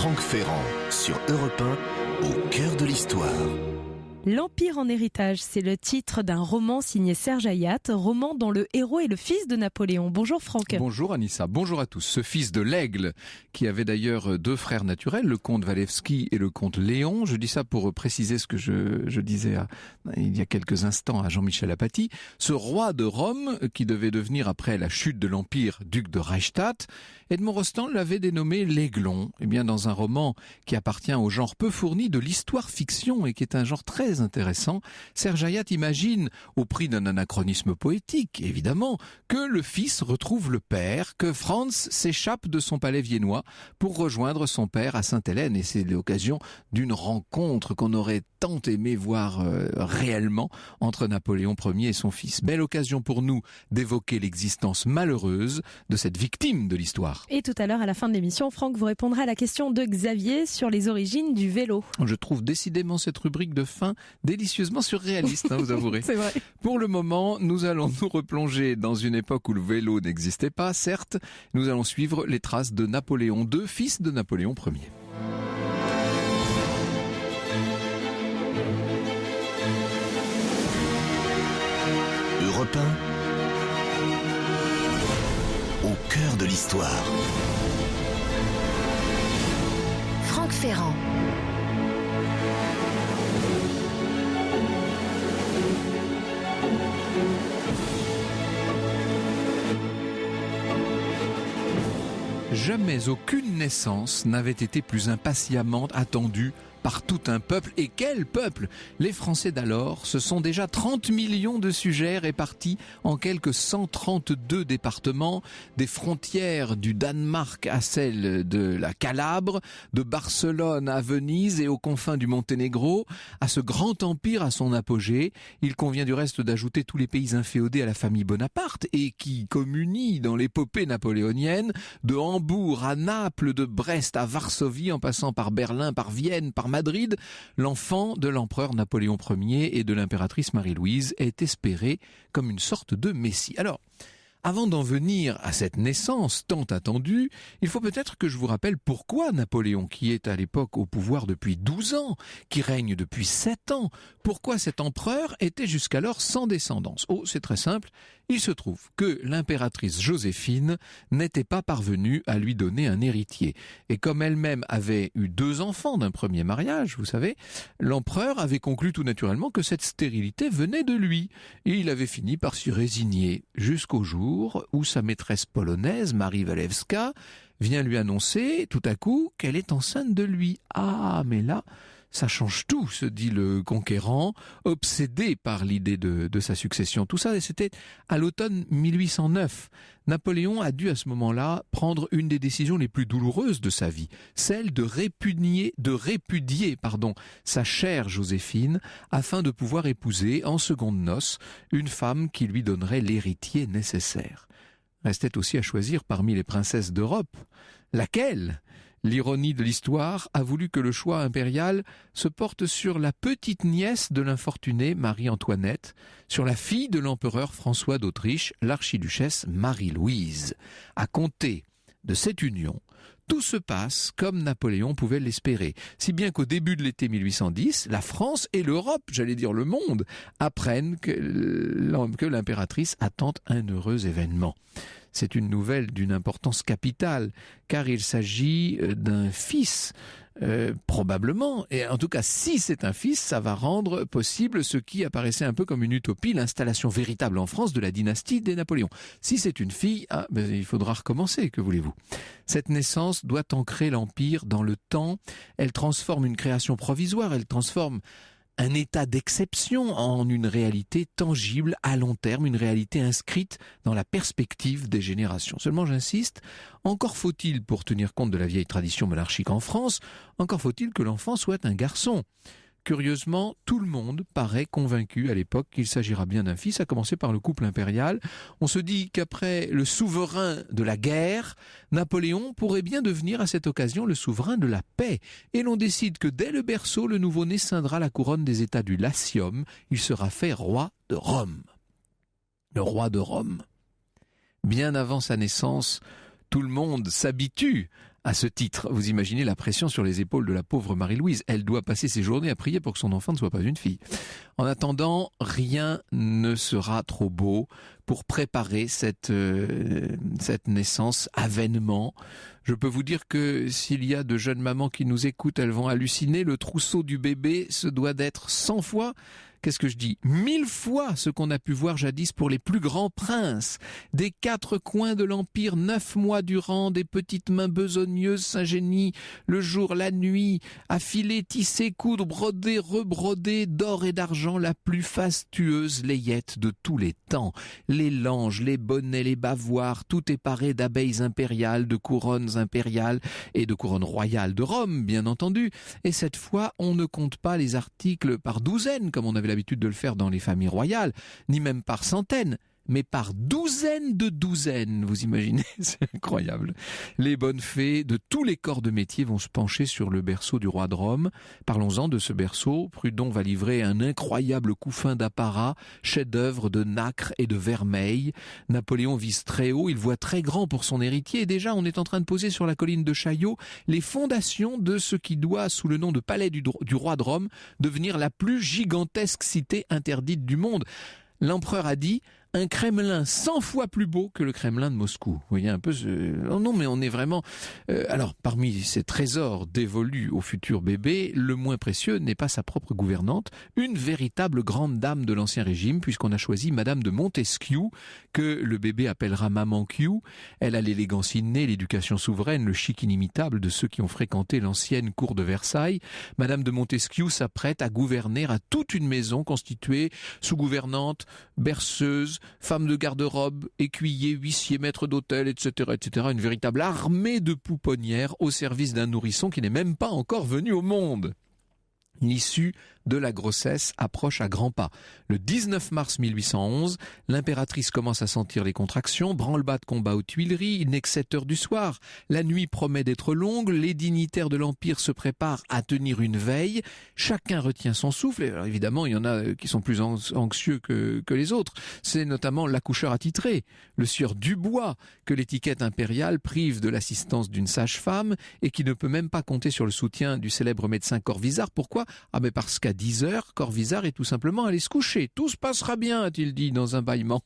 Franck Ferrand sur Europe 1, au cœur de l'histoire. L'Empire en héritage, c'est le titre d'un roman signé Serge Hayat, roman dont le héros est le fils de Napoléon. Bonjour Franck. Bonjour Anissa, bonjour à tous. Ce fils de l'Aigle, qui avait d'ailleurs deux frères naturels, le comte Walewski et le comte Léon. Je dis ça pour préciser ce que je disais il y a quelques instants à Jean-Michel Apathy. Ce roi de Rome, qui devait devenir après la chute de l'Empire duc de Reichstadt, Edmond Rostand l'avait dénommé l'Aiglon. Eh bien, dans un roman qui appartient au genre peu fourni de l'histoire-fiction et qui est un genre très intéressant, Serge Hayat imagine, au prix d'un anachronisme poétique, évidemment, que le fils retrouve le père, que Franz s'échappe de son palais viennois pour rejoindre son père à Sainte-Hélène. Et c'est l'occasion d'une rencontre qu'on aurait tant aimé voir réellement entre Napoléon Ier et son fils. Belle occasion pour nous d'évoquer l'existence malheureuse de cette victime de l'histoire. Et tout à l'heure, à la fin de l'émission, Franck vous répondra à la question de Xavier sur les origines du vélo. Je trouve décidément cette rubrique de fin délicieusement surréaliste, vous avouerez. C'est vrai. Pour le moment, nous allons nous replonger dans une époque où le vélo n'existait pas, certes. Nous allons suivre les traces de Napoléon II, fils de Napoléon Ier. Europe 1, au cœur de l'histoire. Franck Ferrand. Jamais aucune naissance n'avait été plus impatiemment attendue par tout un peuple. Et quel peuple! Les Français d'alors, ce sont déjà 30 millions de sujets répartis en quelques 132 départements, des frontières du Danemark à celles de la Calabre, de Barcelone à Venise et aux confins du Monténégro, à ce grand empire à son apogée. Il convient du reste d'ajouter tous les pays inféodés à la famille Bonaparte et qui communient dans l'épopée napoléonienne, de Hambourg à Naples, de Brest à Varsovie, en passant par Berlin, par Vienne, par Madrid. L'enfant de l'empereur Napoléon Ier et de l'impératrice Marie-Louise est espéré comme une sorte de messie. Alors, avant d'en venir à cette naissance tant attendue, il faut peut-être que je vous rappelle pourquoi Napoléon, qui est à l'époque au pouvoir depuis 12 ans, qui règne depuis 7 ans, pourquoi cet empereur était jusqu'alors sans descendance. Oh, c'est très simple, il se trouve que l'impératrice Joséphine n'était pas parvenue à lui donner un héritier. Et comme elle-même avait eu 2 enfants d'un premier mariage, vous savez, l'empereur avait conclu tout naturellement que cette stérilité venait de lui. Et il avait fini par s'y résigner jusqu'au jour où sa maîtresse polonaise, Marie Walewska, vient lui annoncer tout à coup qu'elle est enceinte de lui. Ah, mais là, ça change tout, se dit le conquérant, obsédé par l'idée de sa succession. Tout ça, c'était à l'automne 1809. Napoléon a dû à ce moment-là prendre une des décisions les plus douloureuses de sa vie, celle de répudier sa chère Joséphine, afin de pouvoir épouser en secondes noces une femme qui lui donnerait l'héritier nécessaire. Restait aussi à choisir parmi les princesses d'Europe. Laquelle ? L'ironie de l'histoire a voulu que le choix impérial se porte sur la petite nièce de l'infortunée Marie-Antoinette, sur la fille de l'empereur François d'Autriche, l'archiduchesse Marie-Louise. À compter de cette union, tout se passe comme Napoléon pouvait l'espérer, si bien qu'au début de l'été 1810, la France et l'Europe, j'allais dire le monde, apprennent que l'impératrice attend un heureux événement. C'est une nouvelle d'une importance capitale, car il s'agit d'un fils, probablement, et en tout cas si c'est un fils, ça va rendre possible ce qui apparaissait un peu comme une utopie, l'installation véritable en France de la dynastie des Napoléons. Si c'est une fille, il faudra recommencer, que voulez-vous. Cette naissance doit ancrer l'Empire dans le temps, elle transforme une création provisoire, elle transforme un état d'exception en une réalité tangible à long terme, une réalité inscrite dans la perspective des générations. Seulement, j'insiste, encore faut-il, pour tenir compte de la vieille tradition monarchique en France, encore faut-il que l'enfant soit un garçon. Curieusement, tout le monde paraît convaincu à l'époque qu'il s'agira bien d'un fils, à commencer par le couple impérial. On se dit qu'après le souverain de la guerre, Napoléon pourrait bien devenir à cette occasion le souverain de la paix. Et l'on décide que dès le berceau, le nouveau-né ceindra la couronne des États du Latium. Il sera fait roi de Rome. Le roi de Rome. Bien avant sa naissance, tout le monde s'habitue à ce titre. Vous imaginez la pression sur les épaules de la pauvre Marie-Louise. Elle doit passer ses journées à prier pour que son enfant ne soit pas une fille. En attendant, rien ne sera trop beau pour préparer cette naissance, avènement. Je peux vous dire que s'il y a de jeunes mamans qui nous écoutent, elles vont halluciner. Le trousseau du bébé se doit d'être 100 fois, qu'est-ce que je dis, 1000 fois ce qu'on a pu voir jadis pour les plus grands princes. Des 4 coins de l'Empire, 9 mois durant, des petites mains besogneuses s'ingénient, le jour, la nuit, à filer, tisser, coudre, broder, rebroder, d'or et d'argent, la plus fastueuse layette de tous les temps. Les langes, les bonnets, les bavoirs, tout est paré d'abeilles impériales, de couronnes impériales et de couronnes royales de Rome, bien entendu. Et cette fois, on ne compte pas les articles par douzaines, comme on avait l'habitude de le faire dans les familles royales, ni même par centaines, mais par douzaines de douzaines, vous imaginez, c'est incroyable. Les bonnes fées de tous les corps de métier vont se pencher sur le berceau du roi de Rome. Parlons-en de ce berceau. Prudhon va livrer un incroyable couffin d'apparat, chef-d'œuvre de nacre et de vermeil. Napoléon vise très haut, il voit très grand pour son héritier, et déjà on est en train de poser sur la colline de Chaillot les fondations de ce qui doit, sous le nom de palais du roi de Rome, devenir la plus gigantesque cité interdite du monde. L'empereur a dit un Kremlin 100 fois plus beau que le Kremlin de Moscou. Vous voyez un peu oh non, mais on est vraiment... Alors, parmi ces trésors dévolus au futur bébé, le moins précieux n'est pas sa propre gouvernante, une véritable grande dame de l'Ancien Régime, puisqu'on a choisi Madame de Montesquiou, que le bébé appellera Maman Q. Elle a l'élégance innée, l'éducation souveraine, le chic inimitable de ceux qui ont fréquenté l'ancienne cour de Versailles. Madame de Montesquiou s'apprête à gouverner à toute une maison constituée sous-gouvernante, berceuse, femme de garde-robe, écuyer, huissier, maître d'hôtel, etc., etc. Une véritable armée de pouponnières au service d'un nourrisson qui n'est même pas encore venu au monde. L'issue de la grossesse approche à grands pas. Le 19 mars 1811, l'impératrice commence à sentir les contractions, branle-bas de combat aux Tuileries, il n'est que 7 heures du soir. La nuit promet d'être longue, les dignitaires de l'Empire se préparent à tenir une veille, chacun retient son souffle, et alors évidemment il y en a qui sont plus anxieux que les autres. C'est notamment l'accoucheur attitré, le sieur Dubois, que l'étiquette impériale prive de l'assistance d'une sage-femme et qui ne peut même pas compter sur le soutien du célèbre médecin Corvisart. Pourquoi ? Ah mais parce qu'à 10 heures, Corvisart est tout simplement allé se coucher. Tout se passera bien, a-t-il dit dans un bâillement.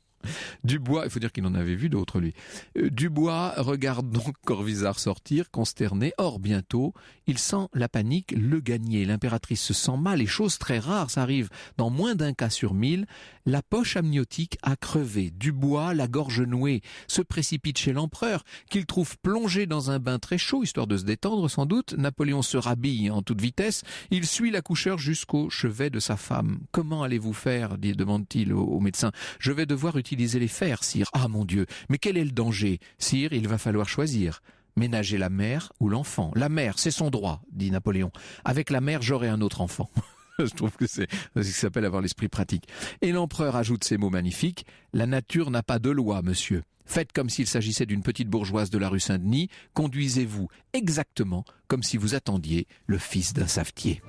Dubois, il faut dire qu'il en avait vu d'autres lui. Dubois regarde donc Corvisart sortir, consterné. Or, bientôt, il sent la panique le gagner. L'impératrice se sent mal et chose très rare, ça arrive dans moins d'un cas sur 1000. La poche amniotique a crevé. Dubois, la gorge nouée, se précipite chez l'empereur, qu'il trouve plongé dans un bain très chaud, histoire de se détendre sans doute. Napoléon se rhabille en toute vitesse. Il suit l'accoucheur jusqu'au chevet de sa femme. « Comment allez-vous faire ?» demande-t-il au médecin. « Je vais devoir utiliser les fers, sire. »« Ah mon Dieu, mais quel est le danger ? Sire, il va falloir choisir. Ménager la mère ou l'enfant. La mère, c'est son droit, dit Napoléon. Avec la mère, j'aurai un autre enfant. » Je trouve que c'est ce qui s'appelle avoir l'esprit pratique. Et l'empereur ajoute ces mots magnifiques. « La nature n'a pas de loi, monsieur. Faites comme s'il s'agissait d'une petite bourgeoise de la rue Saint-Denis. Conduisez-vous exactement comme si vous attendiez le fils d'un savetier. »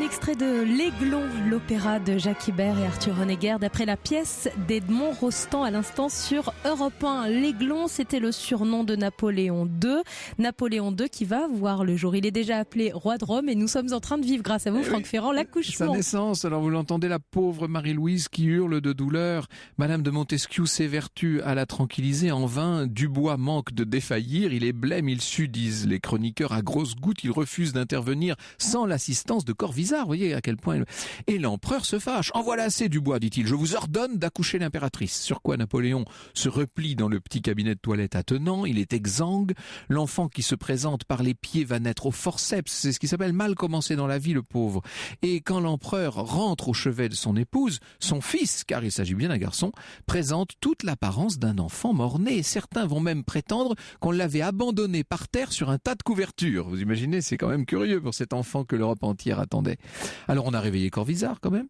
Extrait de L'Aiglon, l'opéra de Jacques Ibert et Arthur Honegger, d'après la pièce d'Edmond Rostand à l'instant sur Europe 1. L'Aiglon, c'était le surnom de Napoléon II. Napoléon II qui va voir le jour. Il est déjà appelé roi de Rome et nous sommes en train de vivre, grâce à vous, Franck Ferrand, l'accouchement. Sa naissance, alors vous l'entendez, la pauvre Marie-Louise qui hurle de douleur. Madame de Montesquiou s'évertue à la tranquilliser. En vain, Dubois manque de défaillir. Il est blême, il sue, disent les chroniqueurs, à grosses gouttes. Il refuse d'intervenir sans l'assistance de Corvisart. Vous voyez, voyez à quel point... Et l'empereur se fâche. « En voilà assez du bois, dit-il. Je vous ordonne d'accoucher l'impératrice. » Sur quoi Napoléon se replie dans le petit cabinet de toilette attenant. Il est exsangue. L'enfant qui se présente par les pieds va naître au forceps. C'est ce qui s'appelle mal commencer dans la vie, le pauvre. Et quand l'empereur rentre au chevet de son épouse, son fils, car il s'agit bien d'un garçon, présente toute l'apparence d'un enfant mort-né. Certains vont même prétendre qu'on l'avait abandonné par terre sur un tas de couvertures. Vous imaginez, c'est quand même curieux pour cet enfant que l'Europe entière attendait. Alors on a réveillé Corvisart quand même.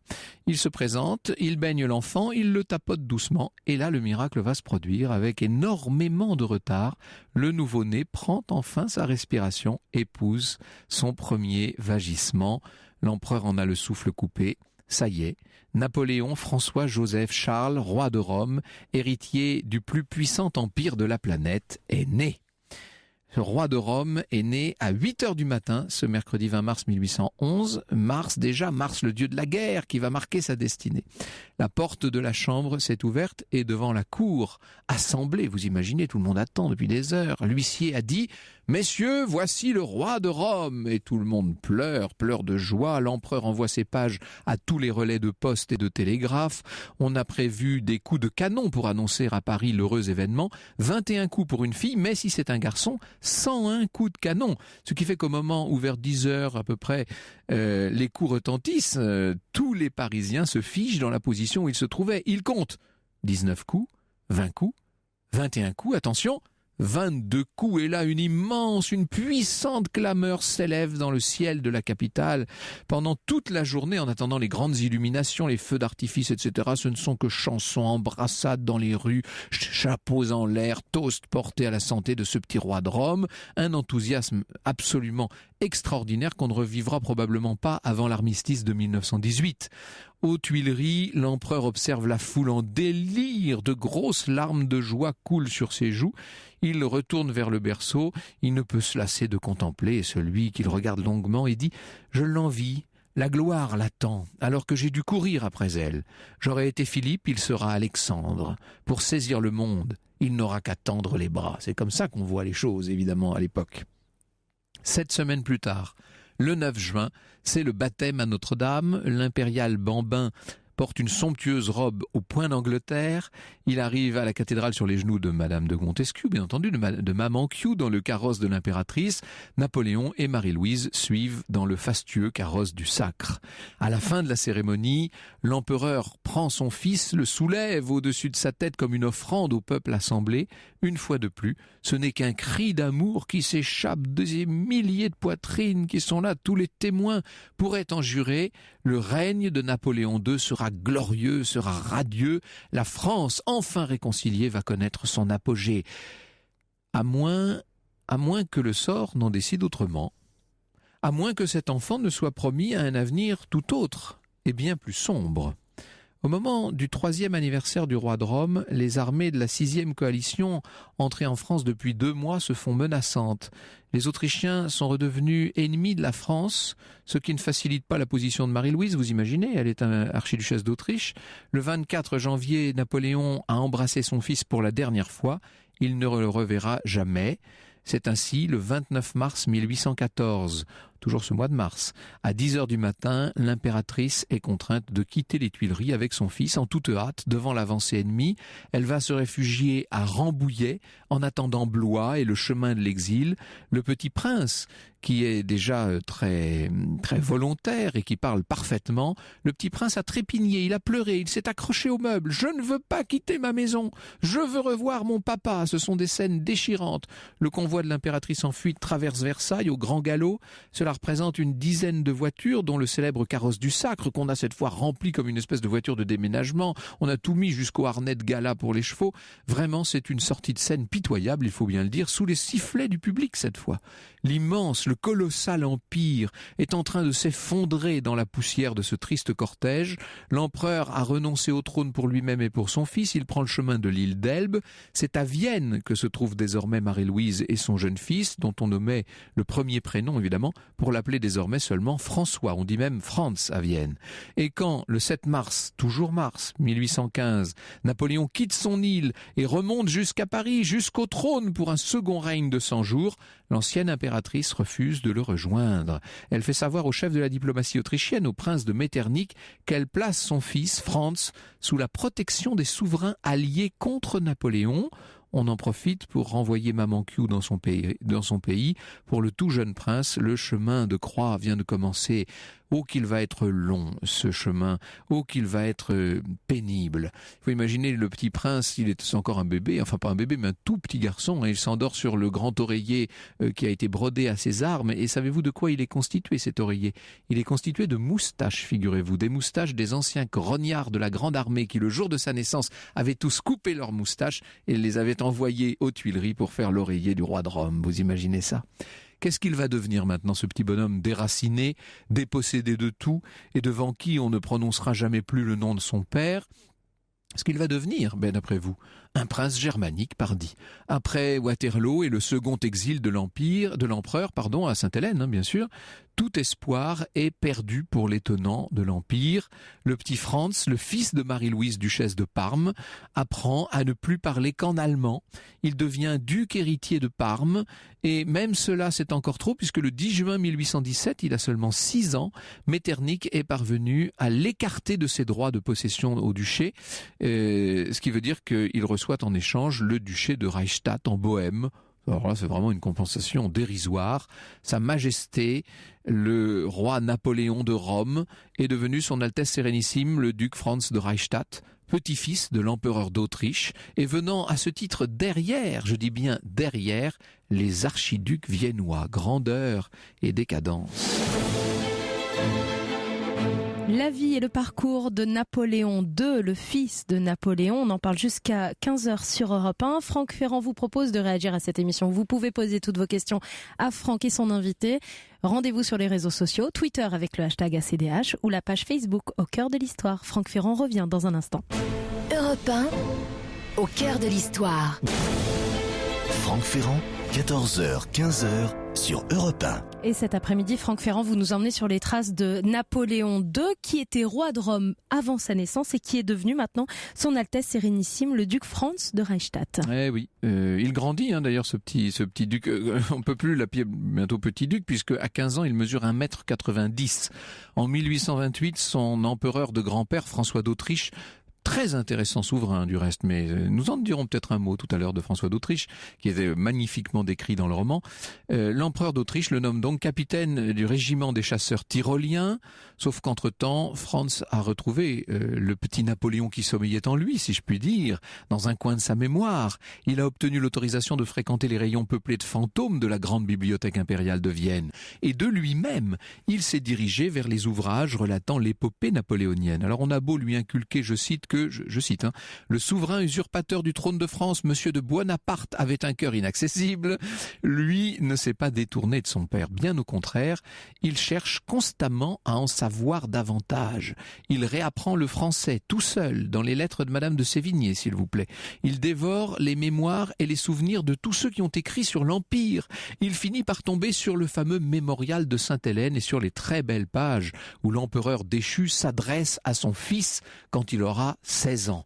Il se présente, il baigne l'enfant, il le tapote doucement. Et là, le miracle va se produire avec énormément de retard. Le nouveau-né prend enfin sa respiration, épouse son premier vagissement. L'empereur en a le souffle coupé. Ça y est, Napoléon François-Joseph Charles, roi de Rome, héritier du plus puissant empire de la planète, est né. Ce roi de Rome est né à 8h du matin, ce mercredi 20 mars 1811. Mars, le dieu de la guerre, qui va marquer sa destinée. La porte de la chambre s'est ouverte et devant la cour, assemblée, vous imaginez, tout le monde attend depuis des heures, l'huissier a dit « Messieurs, voici le roi de Rome !» Et tout le monde pleure de joie. L'empereur envoie ses pages à tous les relais de poste et de télégraphe. On a prévu des coups de canon pour annoncer à Paris l'heureux événement. 21 coups pour une fille, mais si c'est un garçon, 101 coups de canon. Ce qui fait qu'au moment où vers 10 heures à peu près, les coups retentissent, tous les Parisiens se figent dans la position où ils se trouvaient. Ils comptent 19 coups, 20 coups, 21 coups, attention, 22 coups, et là une puissante clameur s'élève dans le ciel de la capitale. Pendant toute la journée, en attendant les grandes illuminations, les feux d'artifice, etc., ce ne sont que chansons, embrassades dans les rues, chapeaux en l'air, toasts portés à la santé de ce petit roi de Rome, un enthousiasme absolument extraordinaire qu'on ne revivra probablement pas avant l'armistice de 1918. Aux Tuileries, l'empereur observe la foule en délire, de grosses larmes de joie coulent sur ses joues. Il retourne vers le berceau, il ne peut se lasser de contempler celui qu'il regarde longuement et dit « Je l'envie, la gloire l'attend, alors que j'ai dû courir après elle. J'aurais été Philippe, il sera Alexandre. Pour saisir le monde, il n'aura qu'à tendre les bras. » C'est comme ça qu'on voit les choses, évidemment, à l'époque. 7 semaines plus tard, le 9 juin, c'est le baptême à Notre-Dame. L'impérial bambin porte une somptueuse robe au point d'Angleterre. Il arrive à la cathédrale sur les genoux de Madame de Montesquieu, bien entendu, de Maman Q dans le carrosse de l'impératrice. Napoléon et Marie-Louise suivent dans le fastueux carrosse du Sacre. À la fin de la cérémonie, l'empereur prend son fils, le soulève au-dessus de sa tête comme une offrande au peuple assemblé. Une fois de plus, ce n'est qu'un cri d'amour qui s'échappe des milliers de poitrines qui sont là. Tous les témoins pourraient en jurer. Le règne de Napoléon II sera glorieux, sera radieux. La France, enfin réconciliée, va connaître son apogée. À moins que le sort n'en décide autrement. À moins que cet enfant ne soit promis à un avenir tout autre et bien plus sombre. Au moment du 3e anniversaire du roi de Rome, les armées de la 6e coalition, entrées en France depuis 2 mois, se font menaçantes. Les Autrichiens sont redevenus ennemis de la France, ce qui ne facilite pas la position de Marie-Louise, vous imaginez, elle est archiduchesse d'Autriche. Le 24 janvier, Napoléon a embrassé son fils pour la dernière fois. Il ne le reverra jamais. C'est ainsi le 29 mars 1814, toujours ce mois de mars. À 10h du matin, l'impératrice est contrainte de quitter les Tuileries avec son fils en toute hâte devant l'avancée ennemie. Elle va se réfugier à Rambouillet en attendant Blois et le chemin de l'exil. Le petit prince, qui est déjà très volontaire et qui parle parfaitement, le petit prince a trépigné, il a pleuré, il s'est accroché au meuble. « Je ne veux pas quitter ma maison, je veux revoir mon papa !» Ce sont des scènes déchirantes. Le convoi de l'impératrice en fuite traverse Versailles au grand galop. Cela représente une dizaine de voitures, dont le célèbre carrosse du Sacre, qu'on a cette fois rempli comme une espèce de voiture de déménagement. On a tout mis jusqu'au harnais de gala pour les chevaux. Vraiment, c'est une sortie de scène pitoyable, il faut bien le dire, sous les sifflets du public cette fois. L'immense, le colossal empire est en train de s'effondrer dans la poussière de ce triste cortège. L'empereur a renoncé au trône pour lui-même et pour son fils. Il prend le chemin de l'île d'Elbe. C'est à Vienne que se trouvent désormais Marie-Louise et son jeune fils, dont on nommait le premier prénom, évidemment, pour l'appeler désormais seulement François, on dit même Franz à Vienne. Et quand, le 7 mars, toujours mars 1815, Napoléon quitte son île et remonte jusqu'à Paris, jusqu'au trône pour un second règne de 100 jours, l'ancienne impératrice refuse de le rejoindre. Elle fait savoir au chef de la diplomatie autrichienne, au prince de Metternich, qu'elle place son fils, Franz, sous la protection des souverains alliés contre Napoléon. On en profite pour renvoyer Maman Q dans son pays. Pour le tout jeune prince, le chemin de croix vient de commencer. Oh qu'il va être long ce chemin, oh qu'il va être pénible. Il faut imaginer le petit prince, il est encore un bébé, enfin pas un bébé mais un tout petit garçon, et il s'endort sur le grand oreiller qui a été brodé à ses armes. Et savez-vous de quoi il est constitué cet oreiller? Il est constitué de moustaches, figurez-vous, des moustaches des anciens grognards de la grande armée qui le jour de sa naissance avaient tous coupé leurs moustaches et les avaient envoyés aux Tuileries pour faire l'oreiller du roi de Rome. Vous imaginez ça? Qu'est-ce qu'il va devenir maintenant, ce petit bonhomme déraciné, dépossédé de tout, et devant qui on ne prononcera jamais plus le nom de son père? Ce qu'il va devenir, d'après vous, un prince germanique, pardi. Après Waterloo et le second exil de l'empereur, à Sainte-Hélène, bien sûr, tout espoir est perdu pour l'étonnant de l'Empire. Le petit Franz, le fils de Marie-Louise, duchesse de Parme, apprend à ne plus parler qu'en allemand. Il devient duc héritier de Parme, et même cela c'est encore trop, puisque le 10 juin 1817, il a seulement 6 ans, Metternich est parvenu à l'écarter de ses droits de possession au duché, ce qui veut dire qu'il reçoit en échange le duché de Reichstadt en Bohême. Alors là, c'est vraiment une compensation dérisoire. Sa Majesté, le roi Napoléon de Rome, est devenu son Altesse Sérénissime, le duc Franz de Reichstadt, petit-fils de l'empereur d'Autriche, et venant à ce titre derrière, je dis bien derrière, les archiducs viennois. Grandeur et décadence. La vie et le parcours de Napoléon II, le fils de Napoléon. On en parle jusqu'à 15h sur Europe 1. Franck Ferrand vous propose de réagir à cette émission. Vous pouvez poser toutes vos questions à Franck et son invité. Rendez-vous sur les réseaux sociaux, Twitter avec le hashtag ACDH ou la page Facebook Au cœur de l'histoire. Franck Ferrand revient dans un instant. Europe 1, au cœur de l'histoire. Franck Ferrand, 14h, 15h sur Europe 1. Et cet après-midi, Franck Ferrand, vous nous emmenez sur les traces de Napoléon II, qui était roi de Rome avant sa naissance et qui est devenu maintenant son Altesse Sérénissime, le duc Franz de Reichstadt. Eh oui, il grandit d'ailleurs ce petit duc. On ne peut plus l'appeler bientôt petit duc, puisque à 15 ans, il mesure 1,90 m. En 1828, son empereur de grand-père, François d'Autriche, très intéressant souverain du reste, mais nous en dirons peut-être un mot tout à l'heure de François d'Autriche, qui était magnifiquement décrit dans le roman. L'empereur d'Autriche le nomme donc capitaine du régiment des chasseurs tyroliens, sauf qu'entre-temps, Franz a retrouvé le petit Napoléon qui sommeillait en lui, si je puis dire, dans un coin de sa mémoire. Il a obtenu l'autorisation de fréquenter les rayons peuplés de fantômes de la grande bibliothèque impériale de Vienne. Et de lui-même, il s'est dirigé vers les ouvrages relatant l'épopée napoléonienne. Alors on a beau lui inculquer, je cite, je cite, le souverain usurpateur du trône de France, monsieur de Buonaparte, avait un cœur inaccessible. Lui ne s'est pas détourné de son père. Bien au contraire, il cherche constamment à en savoir davantage. Il réapprend le français tout seul dans les lettres de Madame de Sévigné, s'il vous plaît. Il dévore les mémoires et les souvenirs de tous ceux qui ont écrit sur l'Empire. Il finit par tomber sur le fameux mémorial de Sainte-Hélène et sur les très belles pages où l'empereur déchu s'adresse à son fils quand il aura 16 ans.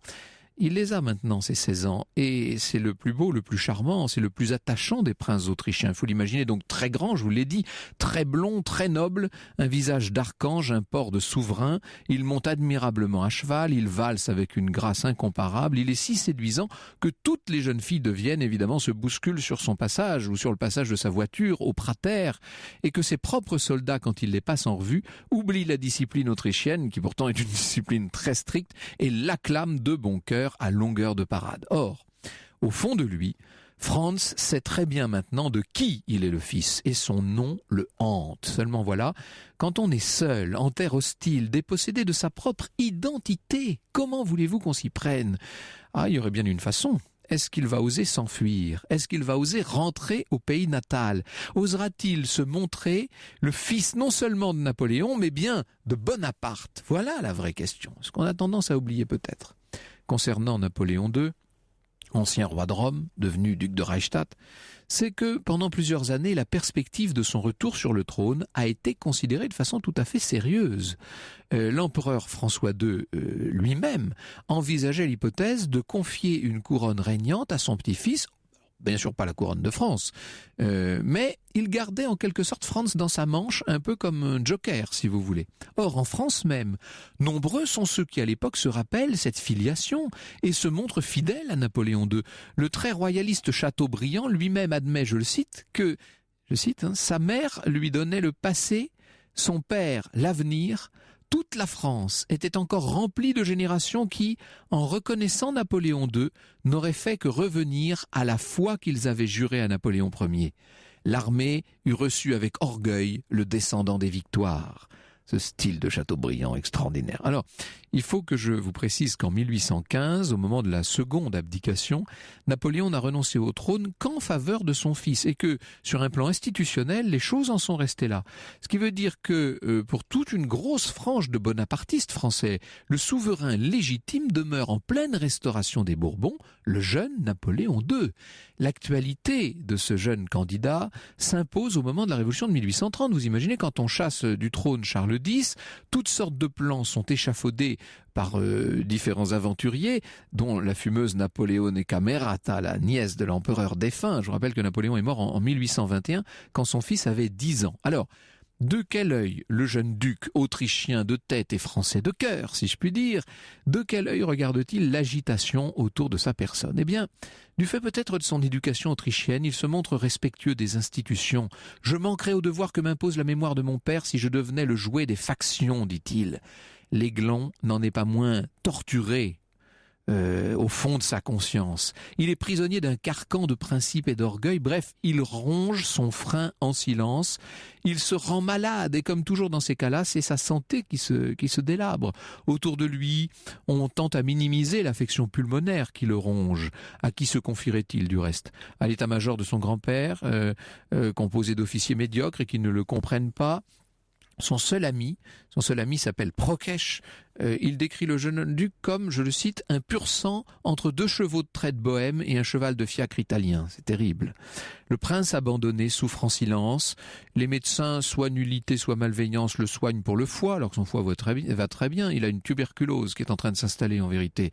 Il les a maintenant, ces 16 ans, et c'est le plus beau, le plus charmant, c'est le plus attachant des princes autrichiens. Il faut l'imaginer donc très grand, je vous l'ai dit, très blond, très noble, un visage d'archange, un port de souverain. Il monte admirablement à cheval, il valse avec une grâce incomparable. Il est si séduisant que toutes les jeunes filles de Vienne, évidemment, se bousculent sur son passage ou sur le passage de sa voiture au Prater, et que ses propres soldats, quand il les passe en revue, oublient la discipline autrichienne, qui pourtant est une discipline très stricte, et l'acclament de bon cœur à longueur de parade. Or, au fond de lui, Franz sait très bien maintenant de qui il est le fils, et son nom le hante. Seulement voilà, quand on est seul, en terre hostile, dépossédé de sa propre identité, comment voulez-vous qu'on s'y prenne? Ah, il y aurait bien une façon. Est-ce qu'il va oser s'enfuir? Est-ce qu'il va oser rentrer au pays natal? Osera-t-il se montrer le fils non seulement de Napoléon, mais bien de Bonaparte? Voilà la vraie question, ce qu'on a tendance à oublier peut-être. Concernant Napoléon II, ancien roi de Rome, devenu duc de Reichstadt, c'est que pendant plusieurs années, la perspective de son retour sur le trône a été considérée de façon tout à fait sérieuse. L'empereur François II lui-même envisageait l'hypothèse de confier une couronne régnante à son petit-fils, bien sûr pas la couronne de France, mais il gardait en quelque sorte Franz dans sa manche, un peu comme un joker, si vous voulez. Or, en France même, nombreux sont ceux qui à l'époque se rappellent cette filiation et se montrent fidèles à Napoléon II. Le très royaliste Chateaubriand lui-même admet, je le cite, que, sa mère lui donnait le passé, son père l'avenir. Toute la France était encore remplie de générations qui, en reconnaissant Napoléon II, n'auraient fait que revenir à la foi qu'ils avaient jurée à Napoléon Ier. L'armée eût reçu avec orgueil le descendant des victoires. Ce style de Chateaubriand extraordinaire. Alors, il faut que je vous précise qu'en 1815, au moment de la seconde abdication, Napoléon n'a renoncé au trône qu'en faveur de son fils et que, sur un plan institutionnel, les choses en sont restées là. Ce qui veut dire que, pour toute une grosse frange de bonapartistes français, le souverain légitime demeure en pleine restauration des Bourbons, le jeune Napoléon II. L'actualité de ce jeune candidat s'impose au moment de la Révolution de 1830. Vous imaginez, quand on chasse du trône Charles X, toutes sortes de plans sont échafaudés par différents aventuriers, dont la fumeuse Napoléone Camerata, la nièce de l'empereur défunt. Je vous rappelle que Napoléon est mort en 1821, quand son fils avait 10 ans. Alors, de quel œil le jeune duc autrichien de tête et français de cœur, si je puis dire, de quel œil regarde-t-il l'agitation autour de sa personne? Eh bien, du fait peut-être de son éducation autrichienne, il se montre respectueux des institutions. « Je manquerais au devoir que m'impose la mémoire de mon père si je devenais le jouet des factions, dit-il. » L'Aiglon n'en est pas moins torturé au fond de sa conscience. Il est prisonnier d'un carcan de principes et d'orgueil. Bref, il ronge son frein en silence. Il se rend malade et comme toujours dans ces cas-là, c'est sa santé qui se délabre. Autour de lui, on tente à minimiser l'affection pulmonaire qui le ronge. À qui se confierait-il du reste? À l'état-major de son grand-père, composé d'officiers médiocres et qui ne le comprennent pas. Son seul ami s'appelle Prokesh. Il décrit le jeune duc comme, je le cite, un pur sang entre 2 chevaux de trait de bohème et un cheval de fiacre italien. C'est terrible. Le prince abandonné souffre en silence. Les médecins, soit nullité, soit malveillance, le soignent pour le foie, alors que son foie va très bien. Il a une tuberculose qui est en train de s'installer en vérité.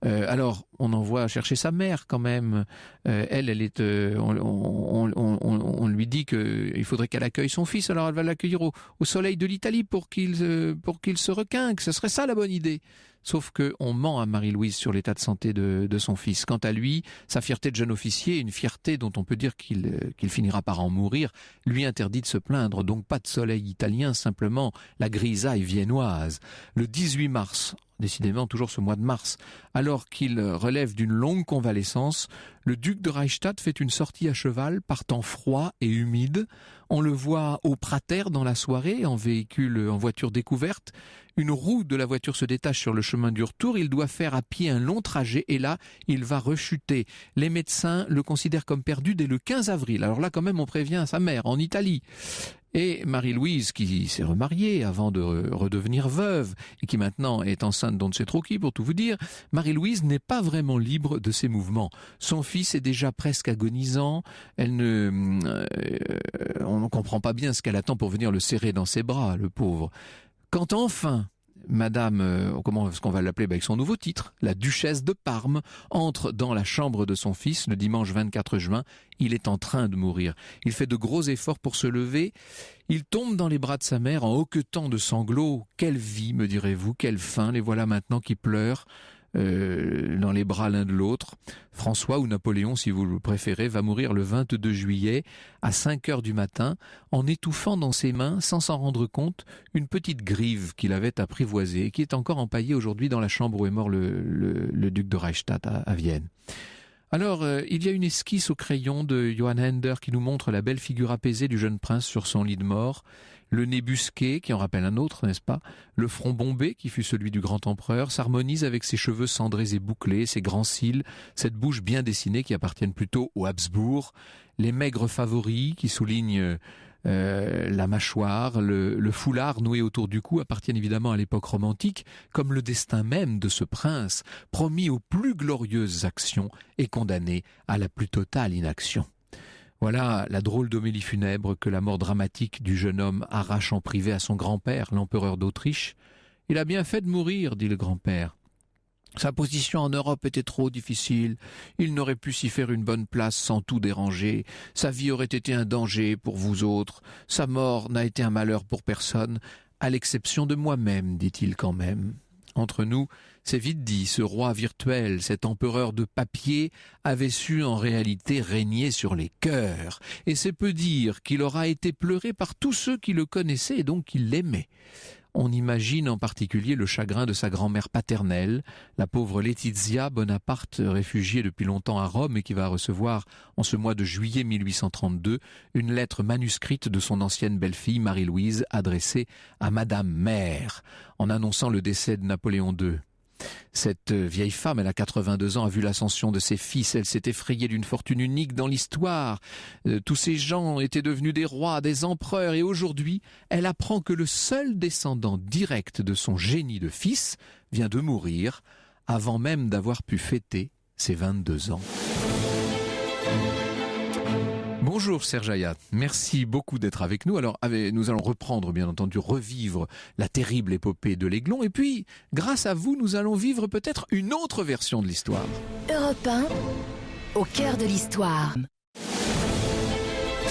Alors, on envoie chercher sa mère quand même. On lui dit qu'il faudrait qu'elle accueille son fils. Alors elle va l'accueillir au soleil de l'Italie pour qu'il se requinque. Ce serait ça la bonne idée. Sauf qu'on ment à Marie-Louise sur l'état de santé de son fils. Quant à lui, sa fierté de jeune officier, une fierté dont on peut dire qu'il finira par en mourir, lui interdit de se plaindre. Donc pas de soleil italien, simplement la grisaille viennoise. Le 18 mars, décidément toujours ce mois de mars, alors qu'il relève d'une longue convalescence, le duc de Reichstadt fait une sortie à cheval par temps froid et humide. On le voit au Prater dans la soirée, en voiture découverte. Une roue de la voiture se détache sur le chemin du retour. Il doit faire à pied un long trajet et là, il va rechuter. Les médecins le considèrent comme perdu dès le 15 avril. Alors là, quand même, on prévient sa mère en Italie. Et Marie-Louise, qui s'est remariée avant de redevenir veuve et qui maintenant est enceinte d'on ne sait trop qui, pour tout vous dire, Marie-Louise n'est pas vraiment libre de ses mouvements. Son fils est déjà presque agonisant. On ne comprend pas bien ce qu'elle attend pour venir le serrer dans ses bras, le pauvre. Quand enfin, Madame, comment est-ce qu'on va l'appeler avec son nouveau titre, la duchesse de Parme, entre dans la chambre de son fils le dimanche 24 juin. Il est en train de mourir. Il fait de gros efforts pour se lever. Il tombe dans les bras de sa mère en hoquetant de sanglots. Quelle vie, me direz-vous, quelle fin, les voilà maintenant qui pleurent. Dans les bras l'un de l'autre. François ou Napoléon, si vous le préférez, va mourir le 22 juillet à 5 heures du matin en étouffant dans ses mains, sans s'en rendre compte, une petite grive qu'il avait apprivoisée et qui est encore empaillée aujourd'hui dans la chambre où est mort le duc de Reichstadt à Vienne. Alors, il y a une esquisse au crayon de Johann Hender qui nous montre la belle figure apaisée du jeune prince sur son lit de mort, le nez busqué, qui en rappelle un autre, n'est-ce pas? Le front bombé, qui fut celui du grand empereur, s'harmonise avec ses cheveux cendrés et bouclés, ses grands cils, cette bouche bien dessinée qui appartiennent plutôt aux Habsbourg, les maigres favoris qui soulignent La mâchoire, le foulard noué autour du cou appartiennent évidemment à l'époque romantique, comme le destin même de ce prince, promis aux plus glorieuses actions et condamné à la plus totale inaction. Voilà la drôle d'homélie funèbre que la mort dramatique du jeune homme arrache en privé à son grand-père, l'empereur d'Autriche. « Il a bien fait de mourir », dit le grand-père. Sa position en Europe était trop difficile. Il n'aurait pu s'y faire une bonne place sans tout déranger. Sa vie aurait été un danger pour vous autres. Sa mort n'a été un malheur pour personne, à l'exception de moi-même, dit-il quand même. Entre nous, c'est vite dit, ce roi virtuel, cet empereur de papier, avait su en réalité régner sur les cœurs. Et c'est peu dire qu'il aura été pleuré par tous ceux qui le connaissaient et donc qui l'aimaient. On imagine en particulier le chagrin de sa grand-mère paternelle, la pauvre Laetitia Bonaparte, réfugiée depuis longtemps à Rome et qui va recevoir, en ce mois de juillet 1832, une lettre manuscrite de son ancienne belle-fille Marie-Louise adressée à Madame Mère, en annonçant le décès de Napoléon II. Cette vieille femme, elle a 82 ans, a vu l'ascension de ses fils, elle s'est effrayée d'une fortune unique dans l'histoire. Tous ces gens étaient devenus des rois, des empereurs, et aujourd'hui, elle apprend que le seul descendant direct de son génie de fils vient de mourir, avant même d'avoir pu fêter ses 22 ans. Bonjour Serge Hayat, merci beaucoup d'être avec nous. Alors nous allons reprendre, bien entendu, revivre la terrible épopée de l'Aiglon. Et puis, grâce à vous, nous allons vivre peut-être une autre version de l'histoire. Europe 1, au cœur de l'histoire.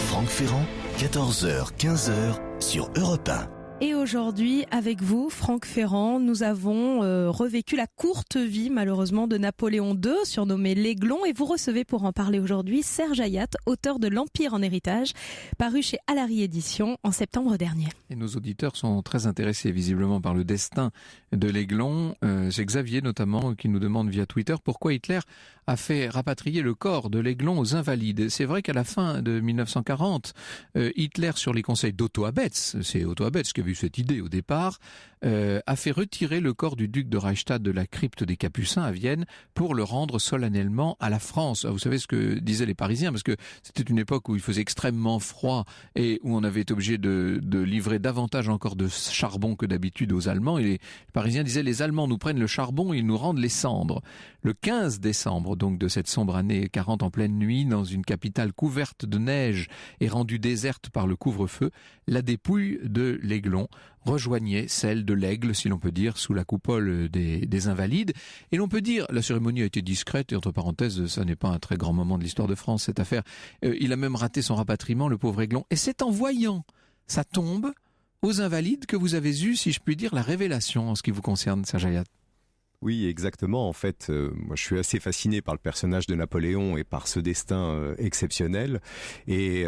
Franck Ferrand, 14h, 15h sur Europe 1. Et aujourd'hui, avec vous, Franck Ferrand, nous avons revécu la courte vie, malheureusement, de Napoléon II, surnommé l'Aiglon. Et vous recevez pour en parler aujourd'hui Serge Hayat, auteur de L'Empire en héritage, paru chez Alary Éditions en septembre dernier. Et nos auditeurs sont très intéressés visiblement par le destin de l'Aiglon. C'est Xavier notamment qui nous demande via Twitter pourquoi Hitler a fait rapatrier le corps de l'Aiglon aux Invalides. C'est vrai qu'à la fin de 1940, Hitler, sur les conseils d'Otto Abetz, c'est Otto Abetz qui a eu cette idée au départ, a fait retirer le corps du duc de Reichstadt de la crypte des Capucins à Vienne pour le rendre solennellement à la France. Vous savez ce que disaient les Parisiens, parce que c'était une époque où il faisait extrêmement froid et où on avait été obligé de livrer davantage encore de charbon que d'habitude aux Allemands. Et les Parisiens disaient: les Allemands nous prennent le charbon, ils nous rendent les cendres. Le 15 décembre donc de cette sombre année 40, en pleine nuit, dans une capitale couverte de neige et rendue déserte par le couvre-feu, la dépouille de l'Aiglon rejoignait celle de l'Aigle, si l'on peut dire, sous la coupole des Invalides. Et l'on peut dire, la cérémonie a été discrète, et entre parenthèses, ça n'est pas un très grand moment de l'histoire de France, cette affaire. Il a même raté son rapatriement, le pauvre Aiglon. Et c'est en voyant sa tombe aux Invalides que vous avez eu, si je puis dire, la révélation en ce qui vous concerne, Serge Hayat. Oui, exactement. En fait, moi, je suis assez fasciné par le personnage de Napoléon et par ce destin exceptionnel. Et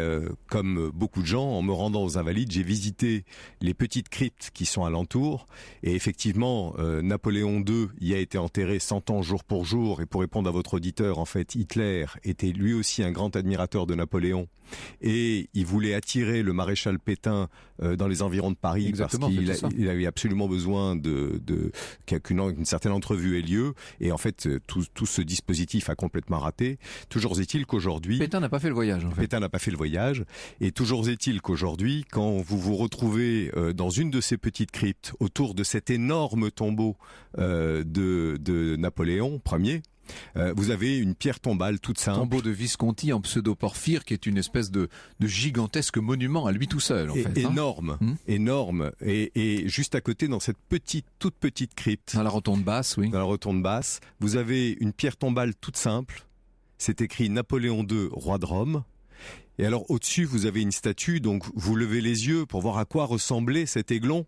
comme beaucoup de gens, en me rendant aux Invalides, j'ai visité les petites cryptes qui sont alentour. Et effectivement, Napoléon II y a été enterré 100 ans jour pour jour. Et pour répondre à votre auditeur, en fait, Hitler était lui aussi un grand admirateur de Napoléon. Et il voulait attirer le maréchal Pétain dans les environs de Paris. Exactement, parce qu'il avait absolument besoin qu'une certaine entrevue ait lieu. Et en fait, tout ce dispositif a complètement raté. Toujours est-il qu'aujourd'hui... Pétain n'a pas fait le voyage, en fait. Pétain n'a pas fait le voyage. Et toujours est-il qu'aujourd'hui, quand vous vous retrouvez dans une de ces petites cryptes, autour de cet énorme tombeau de Napoléon Ier, vous avez une pierre tombale toute simple. Tombeau de Visconti en pseudo-porphyre, qui est une espèce de gigantesque monument à lui tout seul, en fait. Énorme, énorme. Et juste à côté, dans cette toute petite crypte. Dans la rotonde basse, oui. Dans la rotonde basse, vous avez une pierre tombale toute simple. C'est écrit Napoléon II, roi de Rome. Et alors, au-dessus, vous avez une statue, donc vous levez les yeux pour voir à quoi ressemblait cet Aiglon.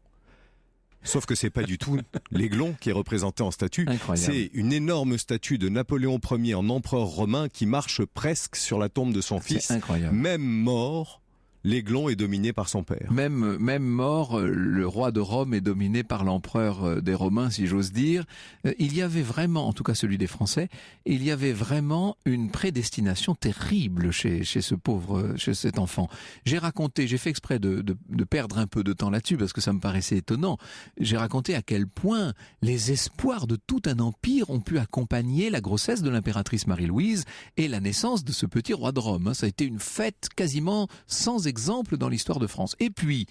Sauf que c'est pas du tout l'Aiglon qui est représenté en statue. Incroyable. C'est une énorme statue de Napoléon Ier en empereur romain qui marche presque sur la tombe de son fils. C'est incroyable. Même mort, l'Aiglon est dominé par son père. Même mort, le roi de Rome est dominé par l'empereur des Romains, si j'ose dire. Il y avait vraiment, en tout cas celui des Français, il y avait vraiment une prédestination terrible chez cet enfant. J'ai fait exprès de perdre un peu de temps là-dessus parce que ça me paraissait étonnant. J'ai raconté à quel point les espoirs de tout un empire ont pu accompagner la grossesse de l'impératrice Marie-Louise et la naissance de ce petit roi de Rome. Ça a été une fête quasiment sans exemples dans l'histoire de France. Et puis,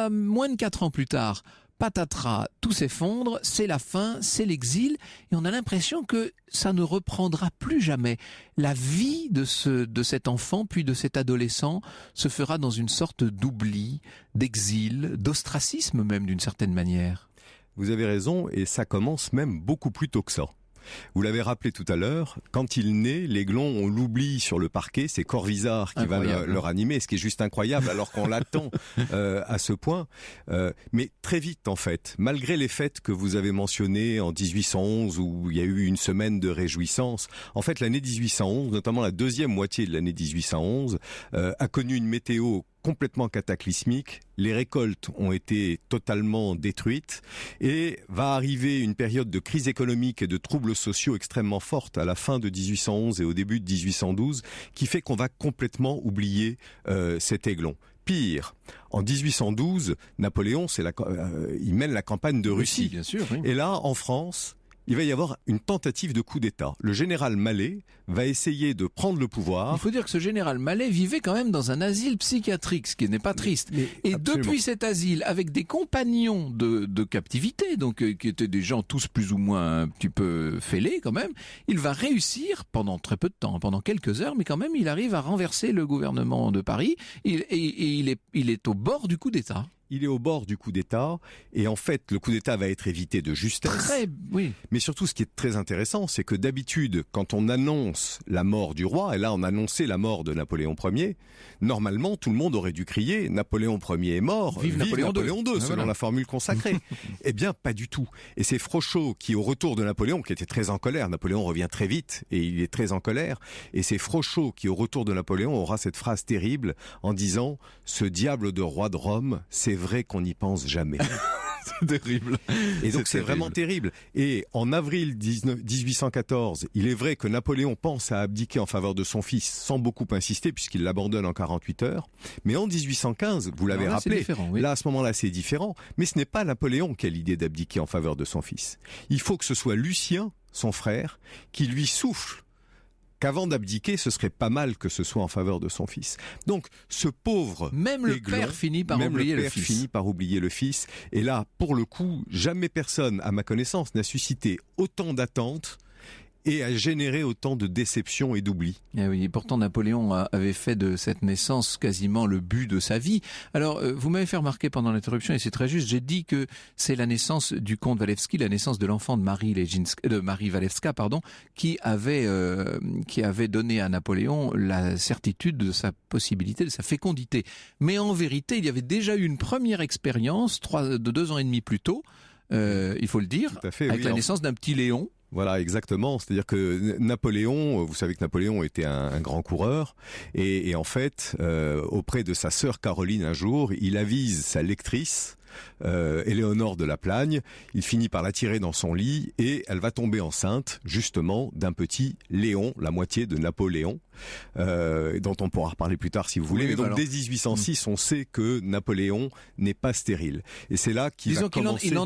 moins de 4 ans plus tard, patatras, tout s'effondre, c'est la fin, c'est l'exil, et on a l'impression que ça ne reprendra plus jamais. La vie de cet enfant, puis de cet adolescent, se fera dans une sorte d'oubli, d'exil, d'ostracisme même d'une certaine manière. Vous avez raison, et ça commence même beaucoup plus tôt que ça. Vous l'avez rappelé tout à l'heure, quand il naît, l'Aiglon, on l'oublie sur le parquet, c'est Corvisart qui va le ranimer, ce qui est juste incroyable alors qu'on l'attend à ce point. Mais très vite en fait, malgré les fêtes que vous avez mentionnées en 1811 où il y a eu une semaine de réjouissance, en fait l'année 1811, notamment la deuxième moitié de l'année 1811, a connu une météo complètement cataclysmique, les récoltes ont été totalement détruites et va arriver une période de crise économique et de troubles sociaux extrêmement forte à la fin de 1811 et au début de 1812 qui fait qu'on va complètement oublier cet Aiglon. Pire, en 1812, Napoléon, il mène la campagne de Russie. Bien sûr, oui. Et là, en France, il va y avoir une tentative de coup d'État. Le général Mallet va essayer de prendre le pouvoir. Il faut dire que ce général Mallet vivait quand même dans un asile psychiatrique, ce qui n'est pas triste. Et absolument. Depuis cet asile, avec des compagnons de captivité, donc qui étaient des gens tous plus ou moins un petit peu fêlés quand même, il va réussir pendant très peu de temps, pendant quelques heures, mais quand même il arrive à renverser le gouvernement de Paris. Il est au bord du coup d'État. Il est au bord du coup d'État, et en fait, le coup d'État va être évité de justesse. Oui. Mais surtout, ce qui est très intéressant, c'est que d'habitude, quand on annonce la mort du roi, et là on annonçait la mort de Napoléon Ier, normalement, tout le monde aurait dû crier « Napoléon Ier est mort, vive Napoléon II », selon la formule consacrée. Eh bien, pas du tout. Et c'est Frochot qui, au retour de Napoléon, qui était très en colère, Napoléon revient très vite, et il est très en colère, et c'est Frochot qui, au retour de Napoléon, aura cette phrase terrible en disant « Ce diable de roi de Rome, c'est vrai qu'on n'y pense jamais ». C'est terrible. Et donc c'est vraiment terrible. Et en avril 1814, il est vrai que Napoléon pense à abdiquer en faveur de son fils sans beaucoup insister puisqu'il l'abandonne en 48 heures. Mais en 1815, vous l'avez rappelé, oui. Là à ce moment-là c'est différent. Mais ce n'est pas Napoléon qui a l'idée d'abdiquer en faveur de son fils. Il faut que ce soit Lucien, son frère, qui lui souffle qu'avant d'abdiquer, ce serait pas mal que ce soit en faveur de son fils. Donc, ce pauvre même le Aiglon, père finit par oublier le fils. Et là, pour le coup, jamais personne, à ma connaissance, n'a suscité autant d'attentes et a généré autant de déception et d'oubli. Et oui, et pourtant Napoléon avait fait de cette naissance quasiment le but de sa vie. Alors, vous m'avez fait remarquer pendant l'interruption, et c'est très juste, j'ai dit que c'est la naissance du comte Walewski, la naissance de l'enfant de Marie Walewska, qui avait donné à Napoléon la certitude de sa possibilité, de sa fécondité. Mais en vérité, il y avait déjà eu une première expérience, de 2 ans et demi plus tôt, il faut le dire, avec la naissance d'un petit Léon. Voilà, exactement. C'est-à-dire que Napoléon, vous savez que Napoléon était un grand coureur, et en fait, auprès de sa sœur Caroline un jour, il avise sa lectrice, Éléonore de la Plagne, il finit par l'attirer dans son lit et elle va tomber enceinte justement d'un petit Léon, la moitié de Napoléon, dont on pourra reparler plus tard si vous voulez. Mais donc dès 1806, on sait que Napoléon n'est pas stérile. Et c'est là qu'il va commencer... il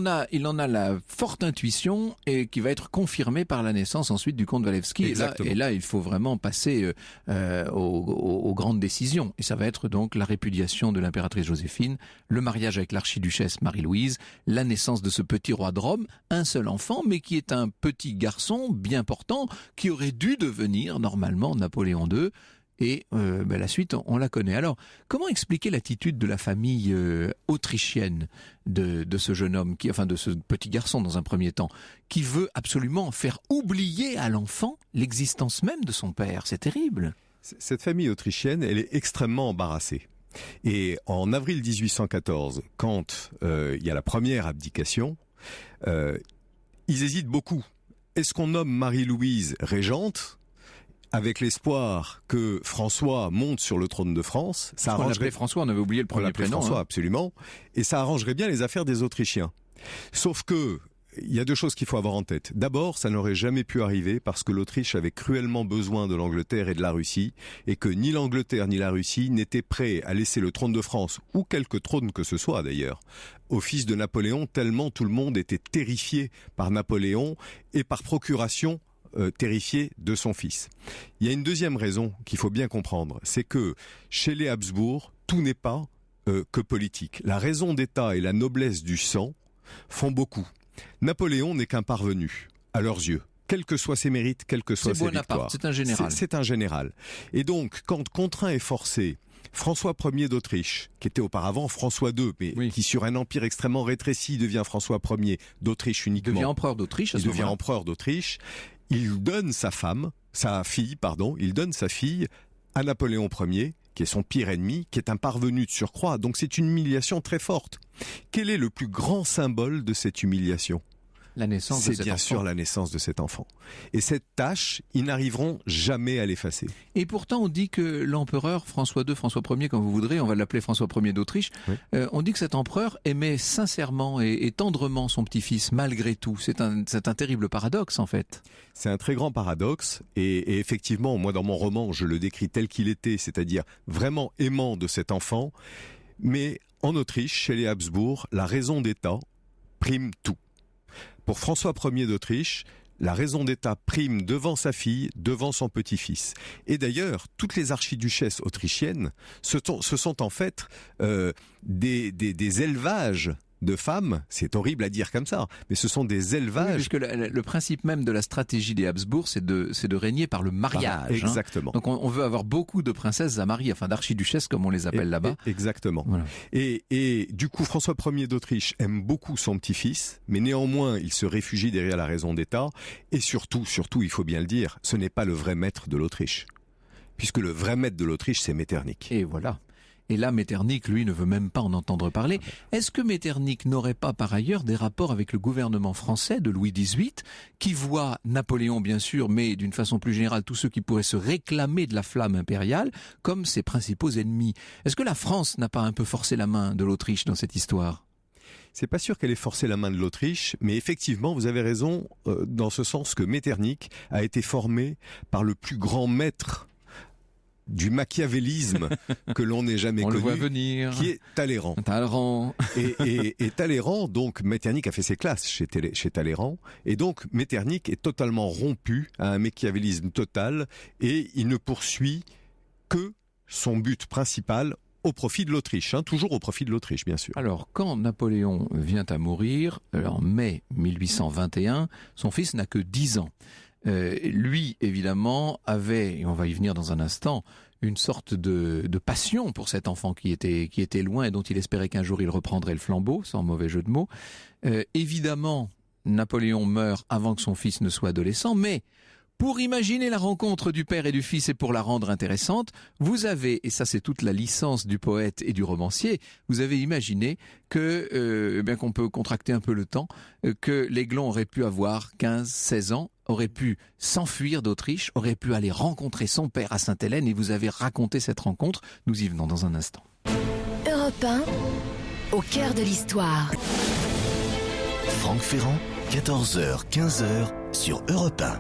en a la forte intuition et qui va être confirmée par la naissance ensuite du comte Walewski. Et là, il faut vraiment passer aux grandes décisions. Et ça va être donc la répudiation de l'impératrice Joséphine, le mariage avec l'archiduchesse Marie-Louise, la naissance de ce petit roi de Rome, un seul enfant, mais qui est un petit garçon bien portant, qui aurait dû devenir normalement Napoléon II. Et la suite, on la connaît. Alors, comment expliquer l'attitude de la famille autrichienne de ce jeune homme, de ce petit garçon dans un premier temps, qui veut absolument faire oublier à l'enfant l'existence même de son père? C'est terrible. Cette famille autrichienne, elle est extrêmement embarrassée. Et en avril 1814, quand il y a la première abdication, ils hésitent beaucoup. Est-ce qu'on nomme Marie-Louise régente avec l'espoir que François monte sur le trône de France? Ça arrangerait... On l'appelait François, on avait oublié le premier prénom. François, absolument. Et ça arrangerait bien les affaires des Autrichiens. Sauf que il y a 2 choses qu'il faut avoir en tête. D'abord, ça n'aurait jamais pu arriver parce que l'Autriche avait cruellement besoin de l'Angleterre et de la Russie, et que ni l'Angleterre ni la Russie n'étaient prêts à laisser le trône de France, ou quelque trône que ce soit d'ailleurs, au fils de Napoléon, tellement tout le monde était terrifié par Napoléon et par procuration terrifié de son fils. Il y a une deuxième raison qu'il faut bien comprendre, c'est que chez les Habsbourg, tout n'est pas que politique. La raison d'État et la noblesse du sang font beaucoup. Napoléon n'est qu'un parvenu, à leurs yeux. Quels que soient ses mérites, quelles que soient ses victoires. C'est un général. C'est un général. Et donc, quand contraint et forcé, François Ier d'Autriche, qui était auparavant François II, mais qui sur un empire extrêmement rétréci devient François Ier d'Autriche uniquement. Il devient empereur d'Autriche. Il devient empereur d'Autriche. Il donne sa fille à Napoléon Ier, qui est son pire ennemi, qui est un parvenu de surcroît. Donc c'est une humiliation très forte. Quel est le plus grand symbole de cette humiliation ? La naissance de cet enfant. C'est bien sûr la naissance de cet enfant. Et cette tâche, ils n'arriveront jamais à l'effacer. Et pourtant, on dit que l'empereur François II, François Ier, comme vous voudrez, on va l'appeler François Ier d'Autriche, on dit que cet empereur aimait sincèrement et tendrement son petit-fils, malgré tout. C'est un terrible paradoxe, en fait. C'est un très grand paradoxe. Et effectivement, moi, dans mon roman, je le décris tel qu'il était, c'est-à-dire vraiment aimant de cet enfant. Mais en Autriche, chez les Habsbourg, la raison d'État prime tout. Pour François Ier d'Autriche, la raison d'État prime devant sa fille, devant son petit-fils. Et d'ailleurs, toutes les archiduchesses autrichiennes, ce sont en fait des élevages de femmes. C'est horrible à dire comme ça, mais ce sont des élevages. Oui, puisque le principe même de la stratégie des Habsbourg, c'est de régner par le mariage. Exactement. Donc on veut avoir beaucoup de princesses à marier, enfin d'archiduchesses comme on les appelle là-bas. Exactement. Voilà. Et du coup, François Ier d'Autriche aime beaucoup son petit-fils, mais néanmoins, il se réfugie derrière la raison d'État. Et surtout, il faut bien le dire, ce n'est pas le vrai maître de l'Autriche. Puisque le vrai maître de l'Autriche, c'est Metternich. Et voilà. Et là, Metternich, lui, ne veut même pas en entendre parler. Est-ce que Metternich n'aurait pas, par ailleurs, des rapports avec le gouvernement français de Louis XVIII, qui voit Napoléon, bien sûr, mais d'une façon plus générale, tous ceux qui pourraient se réclamer de la flamme impériale, comme ses principaux ennemis? Est-ce que la France n'a pas un peu forcé la main de l'Autriche dans cette histoire? C'est pas sûr qu'elle ait forcé la main de l'Autriche, mais effectivement, vous avez raison, dans ce sens que Metternich a été formé par le plus grand maître du machiavélisme que l'on n'ait jamais connu, le voit venir. Qui est Talleyrand. Et Talleyrand, donc Metternich a fait ses classes chez Talleyrand, et donc Metternich est totalement rompu à un machiavélisme total, et il ne poursuit que son but principal au profit de l'Autriche, toujours au profit de l'Autriche, bien sûr. Alors, quand Napoléon vient à mourir, en mai 1821, son fils n'a que 10 ans. Lui, évidemment, avait, et on va y venir dans un instant, une sorte de passion pour cet enfant qui était loin et dont il espérait qu'un jour il reprendrait le flambeau, sans mauvais jeu de mots. Évidemment, Napoléon meurt avant que son fils ne soit adolescent, mais pour imaginer la rencontre du père et du fils et pour la rendre intéressante, vous avez, et ça c'est toute la licence du poète et du romancier, vous avez imaginé que, qu'on peut contracter un peu le temps, que l'Aiglon aurait pu avoir 15-16 ans, aurait pu s'enfuir d'Autriche, aurait pu aller rencontrer son père à Sainte-Hélène, et vous avez raconté cette rencontre. Nous y venons dans un instant. Europe 1, au cœur de l'histoire. Franck Ferrand, 14h, 15h sur Europe 1.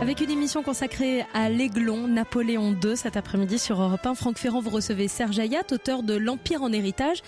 Avec une émission consacrée à l'Aiglon, Napoléon II, cet après-midi sur Europe 1. Franck Ferrand, vous recevez Serge Hayat, auteur de L'Empire en héritage,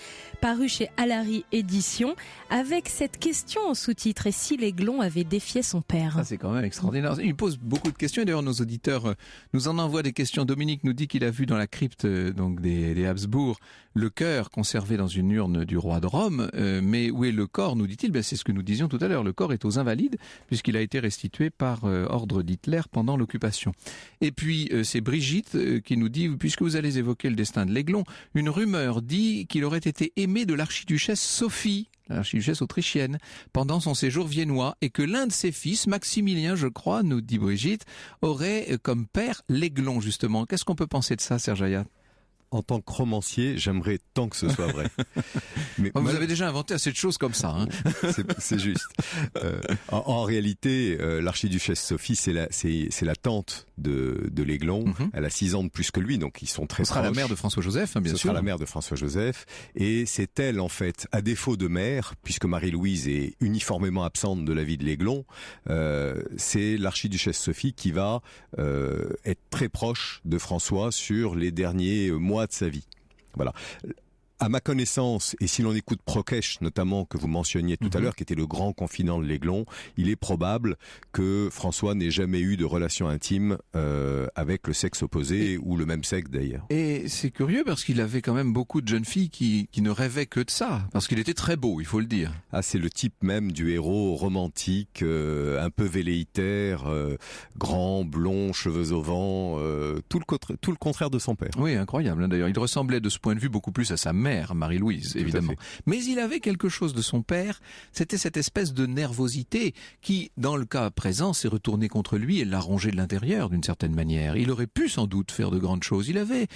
paru chez Alary Éditions, avec cette question en sous-titre: et si l'Aiglon avait défié son père? Ça, c'est quand même extraordinaire. Il pose beaucoup de questions, et d'ailleurs nos auditeurs nous en envoient des questions. Dominique nous dit qu'il a vu dans la crypte donc des Habsbourg le cœur conservé dans une urne du roi de Rome, mais où est le corps, nous dit-il? C'est ce que nous disions tout à l'heure, le corps est aux Invalides, puisqu'il a été restitué par ordre d'Hitler pendant l'occupation. Et puis c'est Brigitte qui nous dit, puisque vous allez évoquer le destin de l'Aiglon, une rumeur dit qu'il aurait été aimé de l'archiduchesse Sophie, l'archiduchesse autrichienne, pendant son séjour viennois, et que l'un de ses fils, Maximilien je crois, nous dit Brigitte, aurait comme père l'Aiglon justement. Qu'est-ce qu'on peut penser de ça, Serge Hayat? En tant que romancier, j'aimerais tant que ce soit vrai. Mais vous avez déjà inventé assez de choses comme ça. C'est juste. En réalité, l'archiduchesse Sophie, c'est la tante de l'Aiglon. Elle a 6 ans de plus que lui, donc ils sont très proches. Ce sera la mère de François-Joseph, bien sûr. Ce sera la mère de François-Joseph. Et c'est elle, en fait, à défaut de mère, puisque Marie-Louise est uniformément absente de la vie de l'Aiglon, c'est l'archiduchesse Sophie qui va être très proche de François sur les derniers mois de sa vie. Voilà. À ma connaissance, et si l'on écoute Prokesh notamment, que vous mentionniez tout à l'heure, qui était le grand confident de l'Aiglon, il est probable que François n'ait jamais eu de relation intime avec le sexe opposé, ou le même sexe d'ailleurs. Et c'est curieux parce qu'il avait quand même beaucoup de jeunes filles qui ne rêvaient que de ça, parce qu'il était très beau, il faut le dire. Ah, c'est le type même du héros romantique, un peu velléitaire, grand, blond, cheveux au vent, tout le contraire de son père. Oui, incroyable. D'ailleurs, il ressemblait de ce point de vue beaucoup plus à sa mère, Marie-Louise, évidemment. Mais il avait quelque chose de son père, c'était cette espèce de nervosité qui, dans le cas présent, s'est retournée contre lui et l'a rongé de l'intérieur d'une certaine manière. Il aurait pu sans doute faire de grandes choses. Il avait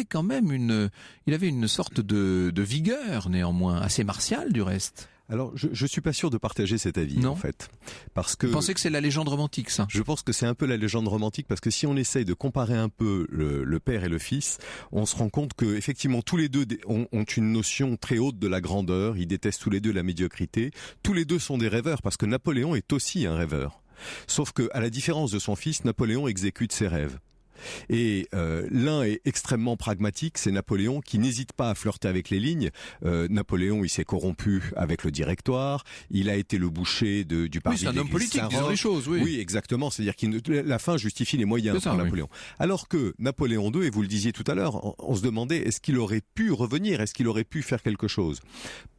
quand même une sorte de vigueur, néanmoins, assez martiale du reste. Alors, je suis pas sûr de partager cet avis, en fait. Parce que... Vous pensez que c'est la légende romantique, ça? Je pense que c'est un peu la légende romantique, parce que si on essaye de comparer un peu le père et le fils, on se rend compte que, effectivement, tous les deux ont une notion très haute de la grandeur, ils détestent tous les deux la médiocrité, tous les deux sont des rêveurs, parce que Napoléon est aussi un rêveur. Sauf que, à la différence de son fils, Napoléon exécute ses rêves. Et l'un est extrêmement pragmatique, c'est Napoléon qui n'hésite pas à flirter avec les lignes. Napoléon, il s'est corrompu avec le Directoire, il a été le boucher du parti. Oui, c'est un homme politique, disons les choses, oui. Oui, exactement, c'est-à-dire que la fin justifie les moyens pour Napoléon. Oui. Alors que Napoléon II, et vous le disiez tout à l'heure, on se demandait est-ce qu'il aurait pu revenir, est-ce qu'il aurait pu faire quelque chose?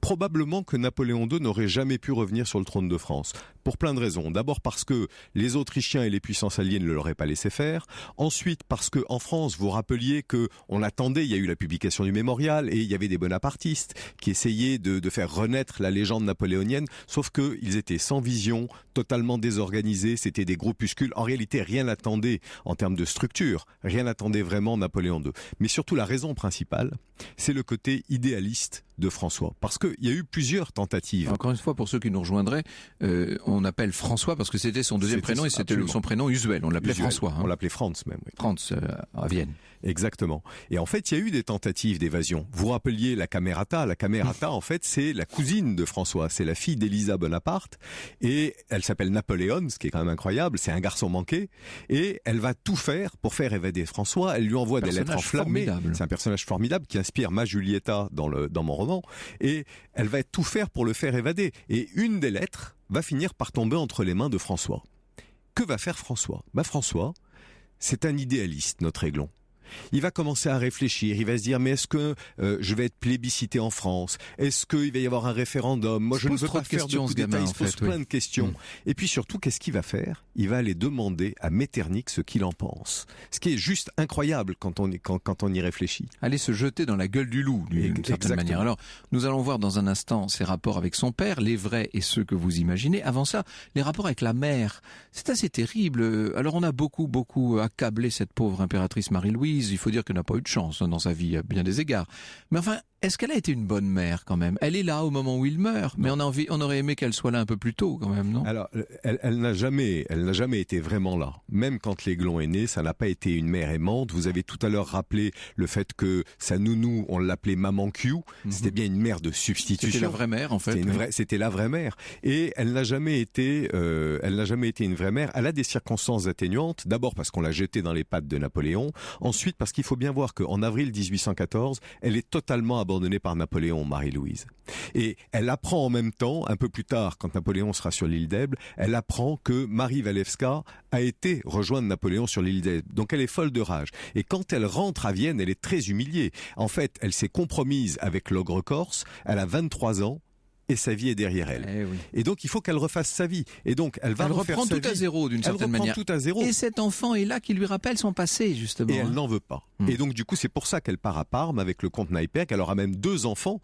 Probablement que Napoléon II n'aurait jamais pu revenir sur le trône de France, pour plein de raisons. D'abord parce que les Autrichiens et les puissances alliées ne l'auraient pas laissé faire. Ensuite parce que en France, vous rappeliez que on attendait, il y a eu la publication du mémorial et il y avait des bonapartistes qui essayaient de faire renaître la légende napoléonienne, sauf que ils étaient sans vision, totalement désorganisés, c'était des groupuscules. En réalité, rien n'attendait en termes de structure, rien n'attendait vraiment Napoléon II. Mais surtout la raison principale, c'est le côté idéaliste de François, parce qu'il y a eu plusieurs tentatives. Encore une fois, pour ceux qui nous rejoindraient, on appelle François parce que c'était son deuxième prénom et c'était son prénom usuel. On l'appelait François. On l'appelait Franz même. Oui. Franz à Vienne. Exactement. Et en fait, il y a eu des tentatives d'évasion. Vous rappeliez la Camerata. La Camerata, en fait, c'est la cousine de François. C'est la fille d'Élisa Bonaparte. Et elle s'appelle Napoléon, ce qui est quand même incroyable. C'est un garçon manqué. Et elle va tout faire pour faire évader François. Elle lui envoie des lettres enflammées. C'est un personnage formidable qui inspire ma Giulietta dans mon roman. Et elle va tout faire pour le faire évader. Et une des lettres va finir par tomber entre les mains de François. Que va faire François? François, c'est un idéaliste, notre Aiglon. Il va commencer à réfléchir, il va se dire mais est-ce que je vais être plébiscité en France? Est-ce qu'il va y avoir un référendum? Moi je ne veux pas faire de coups d'État, il se pose plein de questions. Et puis surtout, qu'est-ce qu'il va faire? Il va aller demander à Metternich ce qu'il en pense. Ce qui est juste incroyable quand on y réfléchit. Aller se jeter dans la gueule du loup d'une certaine manière. Alors nous allons voir dans un instant ses rapports avec son père, les vrais et ceux que vous imaginez. Avant ça, les rapports avec la mère, c'est assez terrible. Alors on a beaucoup accablé cette pauvre impératrice Marie-Louise. Il faut dire qu'elle n'a pas eu de chance dans sa vie à bien des égards. Mais enfin, est-ce qu'elle a été une bonne mère quand même? Elle est là au moment où il meurt, mais on aurait aimé qu'elle soit là un peu plus tôt quand même, non? Alors, elle n'a jamais été vraiment là. Même quand l'Aiglon est né, ça n'a pas été une mère aimante. Vous avez tout à l'heure rappelé le fait que sa nounou, on l'appelait Maman Q. C'était bien une mère de substitution. C'était la vraie mère en fait. C'était la vraie mère. Et elle n'a jamais été une vraie mère. Elle a des circonstances atténuantes. D'abord parce qu'on l'a jetée dans les pattes de Napoléon. Ensuite parce qu'il faut bien voir qu'en avril 1814, elle est totalement abandonnée par Napoléon, Marie-Louise. Et elle apprend en même temps, un peu plus tard, quand Napoléon sera sur l'île d'Elbe, elle apprend que Marie Walewska a été rejoindre Napoléon sur l'île d'Elbe. Donc elle est folle de rage. Et quand elle rentre à Vienne, elle est très humiliée. En fait, elle s'est compromise avec l'ogre corse. Elle a 23 ans. Et sa vie est derrière elle. Oui. Et donc il faut qu'elle refasse sa vie. Et donc elle reprend tout à zéro d'une certaine manière. Tout à zéro. Et cet enfant est là qui lui rappelle son passé justement. Et elle n'en veut pas. Et donc du coup c'est pour ça qu'elle part à Parme avec le comte Neipperg. Elle aura même 2 enfants.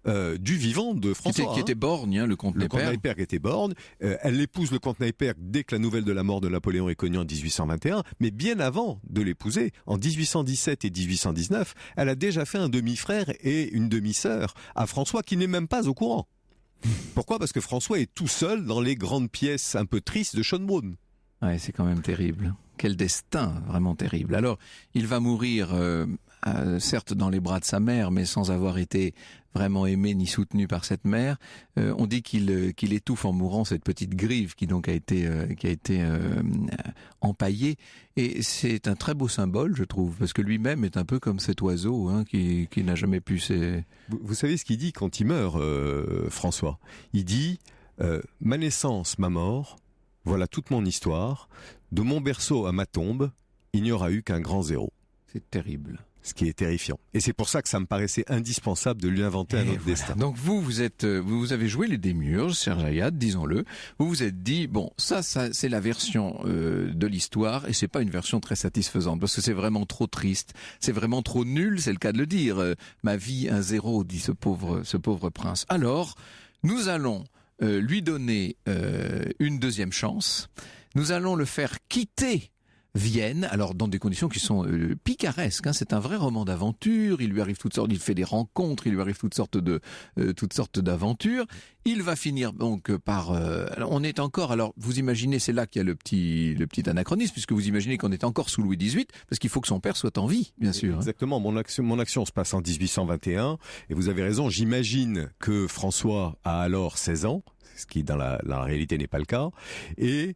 Du vivant de François. Qui était borgne, le comte Neipperg. Le comte Neipperg était borgne. Elle épouse le comte Neipperg dès que la nouvelle de la mort de Napoléon est connue en 1821. Mais bien avant de l'épouser, en 1817 et 1819, elle a déjà fait un demi-frère et une demi-sœur à François qui n'est même pas au courant. Pourquoi? Parce que François est tout seul dans les grandes pièces un peu tristes de Schönbrunn. Ouais, c'est quand même terrible. Quel destin, vraiment terrible. Alors, il va mourir certes dans les bras de sa mère, mais sans avoir été vraiment aimé ni soutenu par cette mère. On dit qu'il étouffe en mourant cette petite grive qui donc a été empaillée. Et c'est un très beau symbole, je trouve, parce que lui-même est un peu comme cet oiseau qui n'a jamais pu... Vous savez ce qu'il dit quand il meurt, François? Il dit ma naissance, ma mort, voilà toute mon histoire. De mon berceau à ma tombe, il n'y aura eu qu'un grand zéro. C'est terrible. Ce qui est terrifiant. Et c'est pour ça que ça me paraissait indispensable de lui inventer un autre destin. Donc vous avez joué les démiurges, Serge Ayad, disons-le. Vous vous êtes dit, bon, ça c'est la version de l'histoire, et c'est pas une version très satisfaisante, parce que c'est vraiment trop triste, c'est vraiment trop nul, c'est le cas de le dire. Ma vie, un zéro, dit ce pauvre prince. Alors, nous allons lui donner une deuxième chance. Nous allons le faire quitter Vienne, alors dans des conditions qui sont picaresques. C'est un vrai roman d'aventure. Il lui arrive toutes sortes, il fait des rencontres, il lui arrive toutes sortes d'aventures. Il va finir donc par. On est encore. Alors vous imaginez, c'est là qu'il y a le petit anachronisme, puisque vous imaginez qu'on est encore sous Louis XVIII, parce qu'il faut que son père soit en vie, bien sûr. Exactement. Mon action se passe en 1821, et vous avez raison. J'imagine que François a alors 16 ans. Ce qui dans la réalité n'est pas le cas, et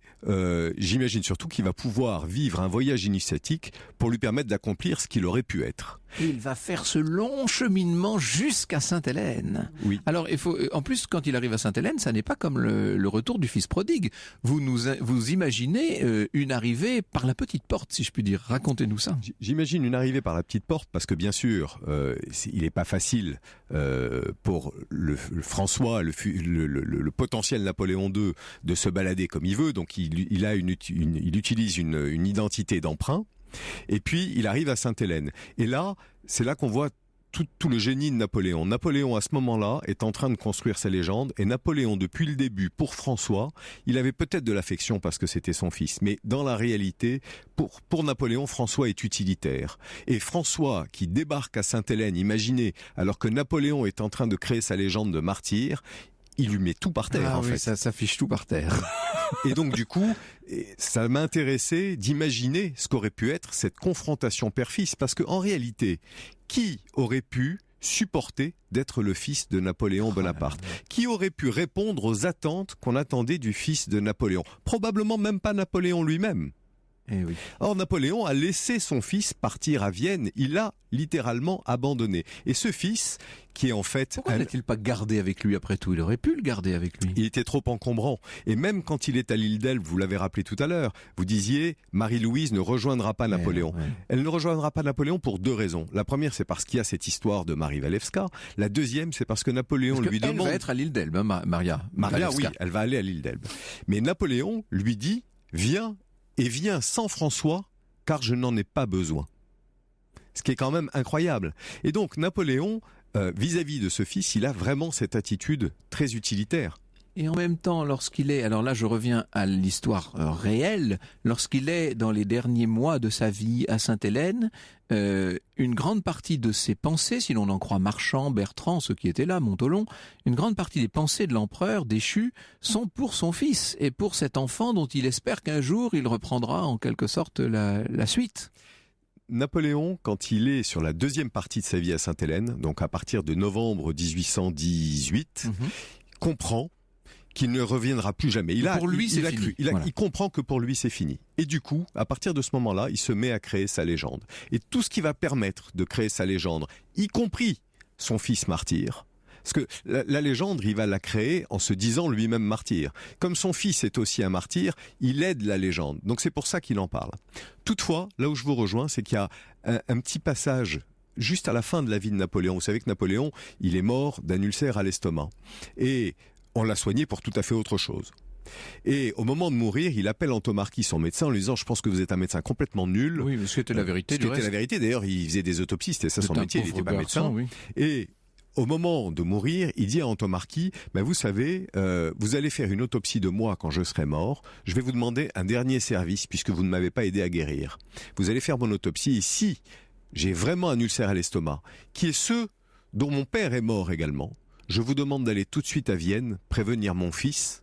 j'imagine surtout qu'il va pouvoir vivre un voyage initiatique pour lui permettre d'accomplir ce qu'il aurait pu être. Et il va faire ce long cheminement jusqu'à Sainte-Hélène. Oui. Alors en plus, quand il arrive à Sainte-Hélène, ça n'est pas comme le retour du fils prodigue. Vous imaginez une arrivée par la petite porte, si je puis dire. Racontez-nous ça. J'imagine une arrivée par la petite porte parce que bien sûr, il n'est pas facile pour le François, le potentiel Napoléon II, de se balader comme il veut. Donc il utilise une identité d'emprunt. Et puis, il arrive à Sainte-Hélène. Et là, c'est là qu'on voit tout le génie de Napoléon. Napoléon, à ce moment-là, est en train de construire sa légende. Et Napoléon, depuis le début, pour François, il avait peut-être de l'affection parce que c'était son fils. Mais dans la réalité, pour Napoléon, François est utilitaire. Et François, qui débarque à Sainte-Hélène, imaginez, alors que Napoléon est en train de créer sa légende de martyr, il lui met tout par terre, en fait. Ça s'affiche tout par terre. Et donc, du coup, ça m'intéressait d'imaginer ce qu'aurait pu être cette confrontation père-fils. Parce qu'en réalité, qui aurait pu supporter d'être le fils de Napoléon Bonaparte? Qui aurait pu répondre aux attentes qu'on attendait du fils de Napoléon? Probablement même pas Napoléon lui-même. Eh oui. Or, Napoléon a laissé son fils partir à Vienne. Il l'a littéralement abandonné. Et ce fils, qui est en fait... Pourquoi n'a-t-il pas gardé avec lui après tout? Il aurait pu le garder avec lui. Il était trop encombrant. Et même quand il est à l'île d'Elbe, vous l'avez rappelé tout à l'heure, vous disiez, Marie-Louise ne rejoindra pas Napoléon. Ouais. Elle ne rejoindra pas Napoléon pour deux raisons. La première, c'est parce qu'il y a cette histoire de Marie Walewska. La deuxième, c'est parce que Napoléon lui demande... Elle va être à l'île d'Elbe, Maria. Maria, oui, elle va aller à l'île d'Elbe. Mais Napoléon lui dit, viens sans François, car je n'en ai pas besoin. Ce qui est quand même incroyable. Et donc Napoléon, vis-à-vis de ce fils, il a vraiment cette attitude très utilitaire. Et en même temps, lorsqu'il est, alors là je reviens à l'histoire réelle, lorsqu'il est dans les derniers mois de sa vie à Sainte-Hélène, une grande partie de ses pensées, si l'on en croit Marchand, Bertrand, ceux qui étaient là, Montholon, une grande partie des pensées de l'empereur déchu sont pour son fils et pour cet enfant dont il espère qu'un jour il reprendra en quelque sorte la suite. Napoléon, quand il est sur la deuxième partie de sa vie à Sainte-Hélène, donc à partir de novembre 1818, comprend qu'il ne reviendra plus jamais. Il comprend que pour lui c'est fini. Et du coup, à partir de ce moment-là, il se met à créer sa légende. Et tout ce qui va permettre de créer sa légende, y compris son fils martyr, parce que la légende, il va la créer en se disant lui-même martyr. Comme son fils est aussi un martyr, il aide la légende. Donc c'est pour ça qu'il en parle. Toutefois, là où je vous rejoins, c'est qu'il y a un petit passage juste à la fin de la vie de Napoléon. Vous savez que Napoléon, il est mort d'un ulcère à l'estomac. Et on l'a soigné pour tout à fait autre chose. Et au moment de mourir, il appelle Antomarchi, son médecin, en lui disant « Je pense que vous êtes un médecin complètement nul. » Oui, mais c'était la vérité. C'était la vérité. D'ailleurs, il faisait des autopsies, c'était ça son métier, il n'était pas médecin. Oui. Et au moment de mourir, il dit à Antomarchi « Vous savez, vous allez faire une autopsie de moi quand je serai mort. Je vais vous demander un dernier service puisque vous ne m'avez pas aidé à guérir. Vous allez faire mon autopsie et si j'ai vraiment un ulcère à l'estomac, qui est ce dont mon père est mort également, je vous demande d'aller tout de suite à Vienne prévenir mon fils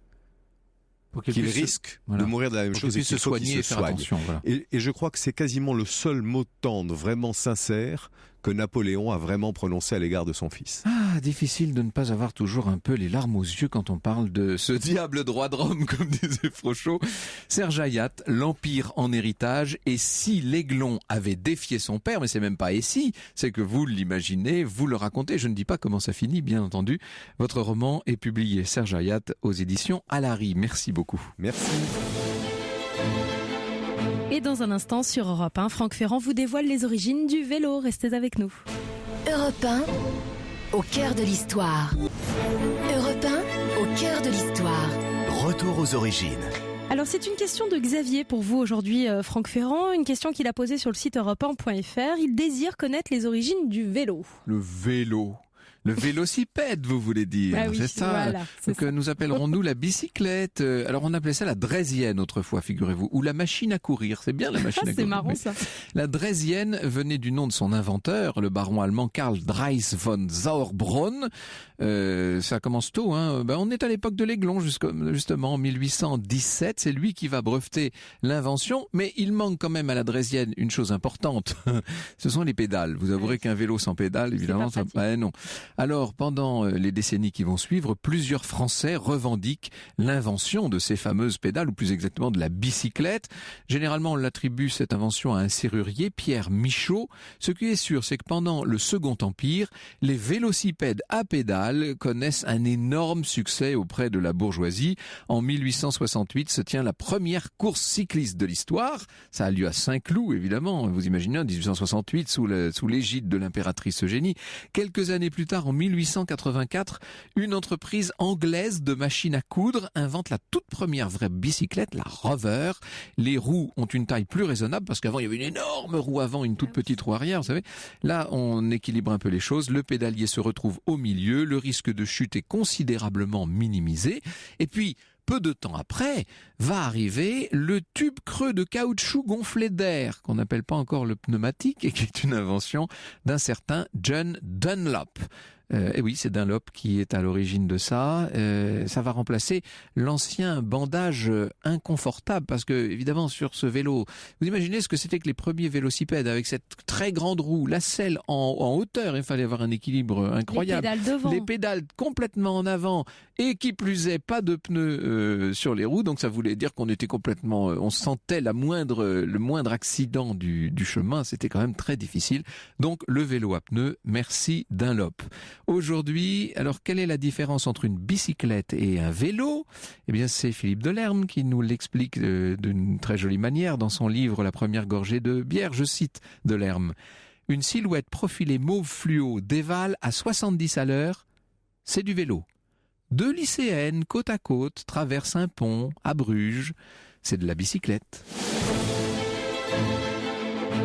qu'il risque de mourir de la même chose et qu'il faut qu'il se soigne. » Et je crois que c'est quasiment le seul mot tendre, vraiment sincère, que Napoléon a vraiment prononcé à l'égard de son fils. Ah, difficile de ne pas avoir toujours un peu les larmes aux yeux quand on parle de ce diable droit de Rome, comme disait Frochot. Serge Hayat, l'Empire en héritage, et si l'Aiglon avait défié son père, mais c'est même pas et si, c'est que vous l'imaginez, vous le racontez, je ne dis pas comment ça finit, bien entendu. Votre roman est publié, Serge Hayat, aux éditions Alary. Merci beaucoup. Merci. Et dans un instant sur Europe 1, Franck Ferrand vous dévoile les origines du vélo. Restez avec nous. Europe 1, au cœur de l'histoire. Europe 1, au cœur de l'histoire. Retour aux origines. Alors c'est une question de Xavier pour vous aujourd'hui, Franck Ferrand, une question qu'il a posée sur le site europe1.fr. Il désire connaître les origines du vélo. Le vélo. Le vélocipède, vous voulez dire, ah oui, c'est ça. Voilà, c'est que nous appellerons-nous la bicyclette. Alors on appelait ça la draisienne autrefois, figurez-vous, ou la machine à courir. C'est bien la machine à courir. C'est marrant ça. La draisienne venait du nom de son inventeur, le baron allemand Karl Drais von Sauerbrunn. Ça commence tôt, hein. On est à l'époque de l'Aiglon, justement en 1817. C'est lui qui va breveter l'invention, mais il manque quand même à la draisienne une chose importante. Ce sont les pédales. Vous avouerez qu'un vélo sans pédales, évidemment, ça, non. Alors, pendant les décennies qui vont suivre, plusieurs Français revendiquent l'invention de ces fameuses pédales, ou plus exactement de la bicyclette. Généralement, on l'attribue cette invention à un serrurier, Pierre Michaud. Ce qui est sûr, c'est que pendant le Second Empire, les vélocipèdes à pédales connaissent un énorme succès auprès de la bourgeoisie. En 1868 se tient la première course cycliste de l'histoire. Ça a lieu à Saint-Cloud, évidemment. Vous imaginez, en 1868, sous l'égide de l'impératrice Eugénie. Quelques années plus tard, en 1884, une entreprise anglaise de machines à coudre invente la toute première vraie bicyclette, la Rover. Les roues ont une taille plus raisonnable parce qu'avant il y avait une énorme roue avant, une toute petite roue arrière, vous savez. Là, on équilibre un peu les choses. Le pédalier se retrouve au milieu, le risque de chute est considérablement minimisé. Et puis, peu de temps après, va arriver le tube creux de caoutchouc gonflé d'air, qu'on n'appelle pas encore le pneumatique, et qui est une invention d'un certain John Dunlop. Et oui, c'est Dunlop qui est à l'origine de ça. Ça va remplacer l'ancien bandage inconfortable, parce que, évidemment, sur ce vélo, vous imaginez ce que c'était que les premiers vélocipèdes, avec cette très grande roue, la selle en hauteur, il fallait avoir un équilibre incroyable. Les pédales devant. Les pédales complètement en avant, et qui plus est, pas de pneus sur les roues, donc ça voulait dire qu'on était complètement, on sentait le moindre accident du chemin, c'était quand même très difficile. Donc le vélo à pneus, merci Dunlop. Aujourd'hui, alors quelle est la différence entre une bicyclette et un vélo ? Eh bien, c'est Philippe Delerme qui nous l'explique d'une très jolie manière dans son livre La première gorgée de bière. Je cite Delerme. Une silhouette profilée mauve fluo dévale à 70 à l'heure, c'est du vélo. Deux lycéennes côte à côte traversent un pont à Bruges, c'est de la bicyclette.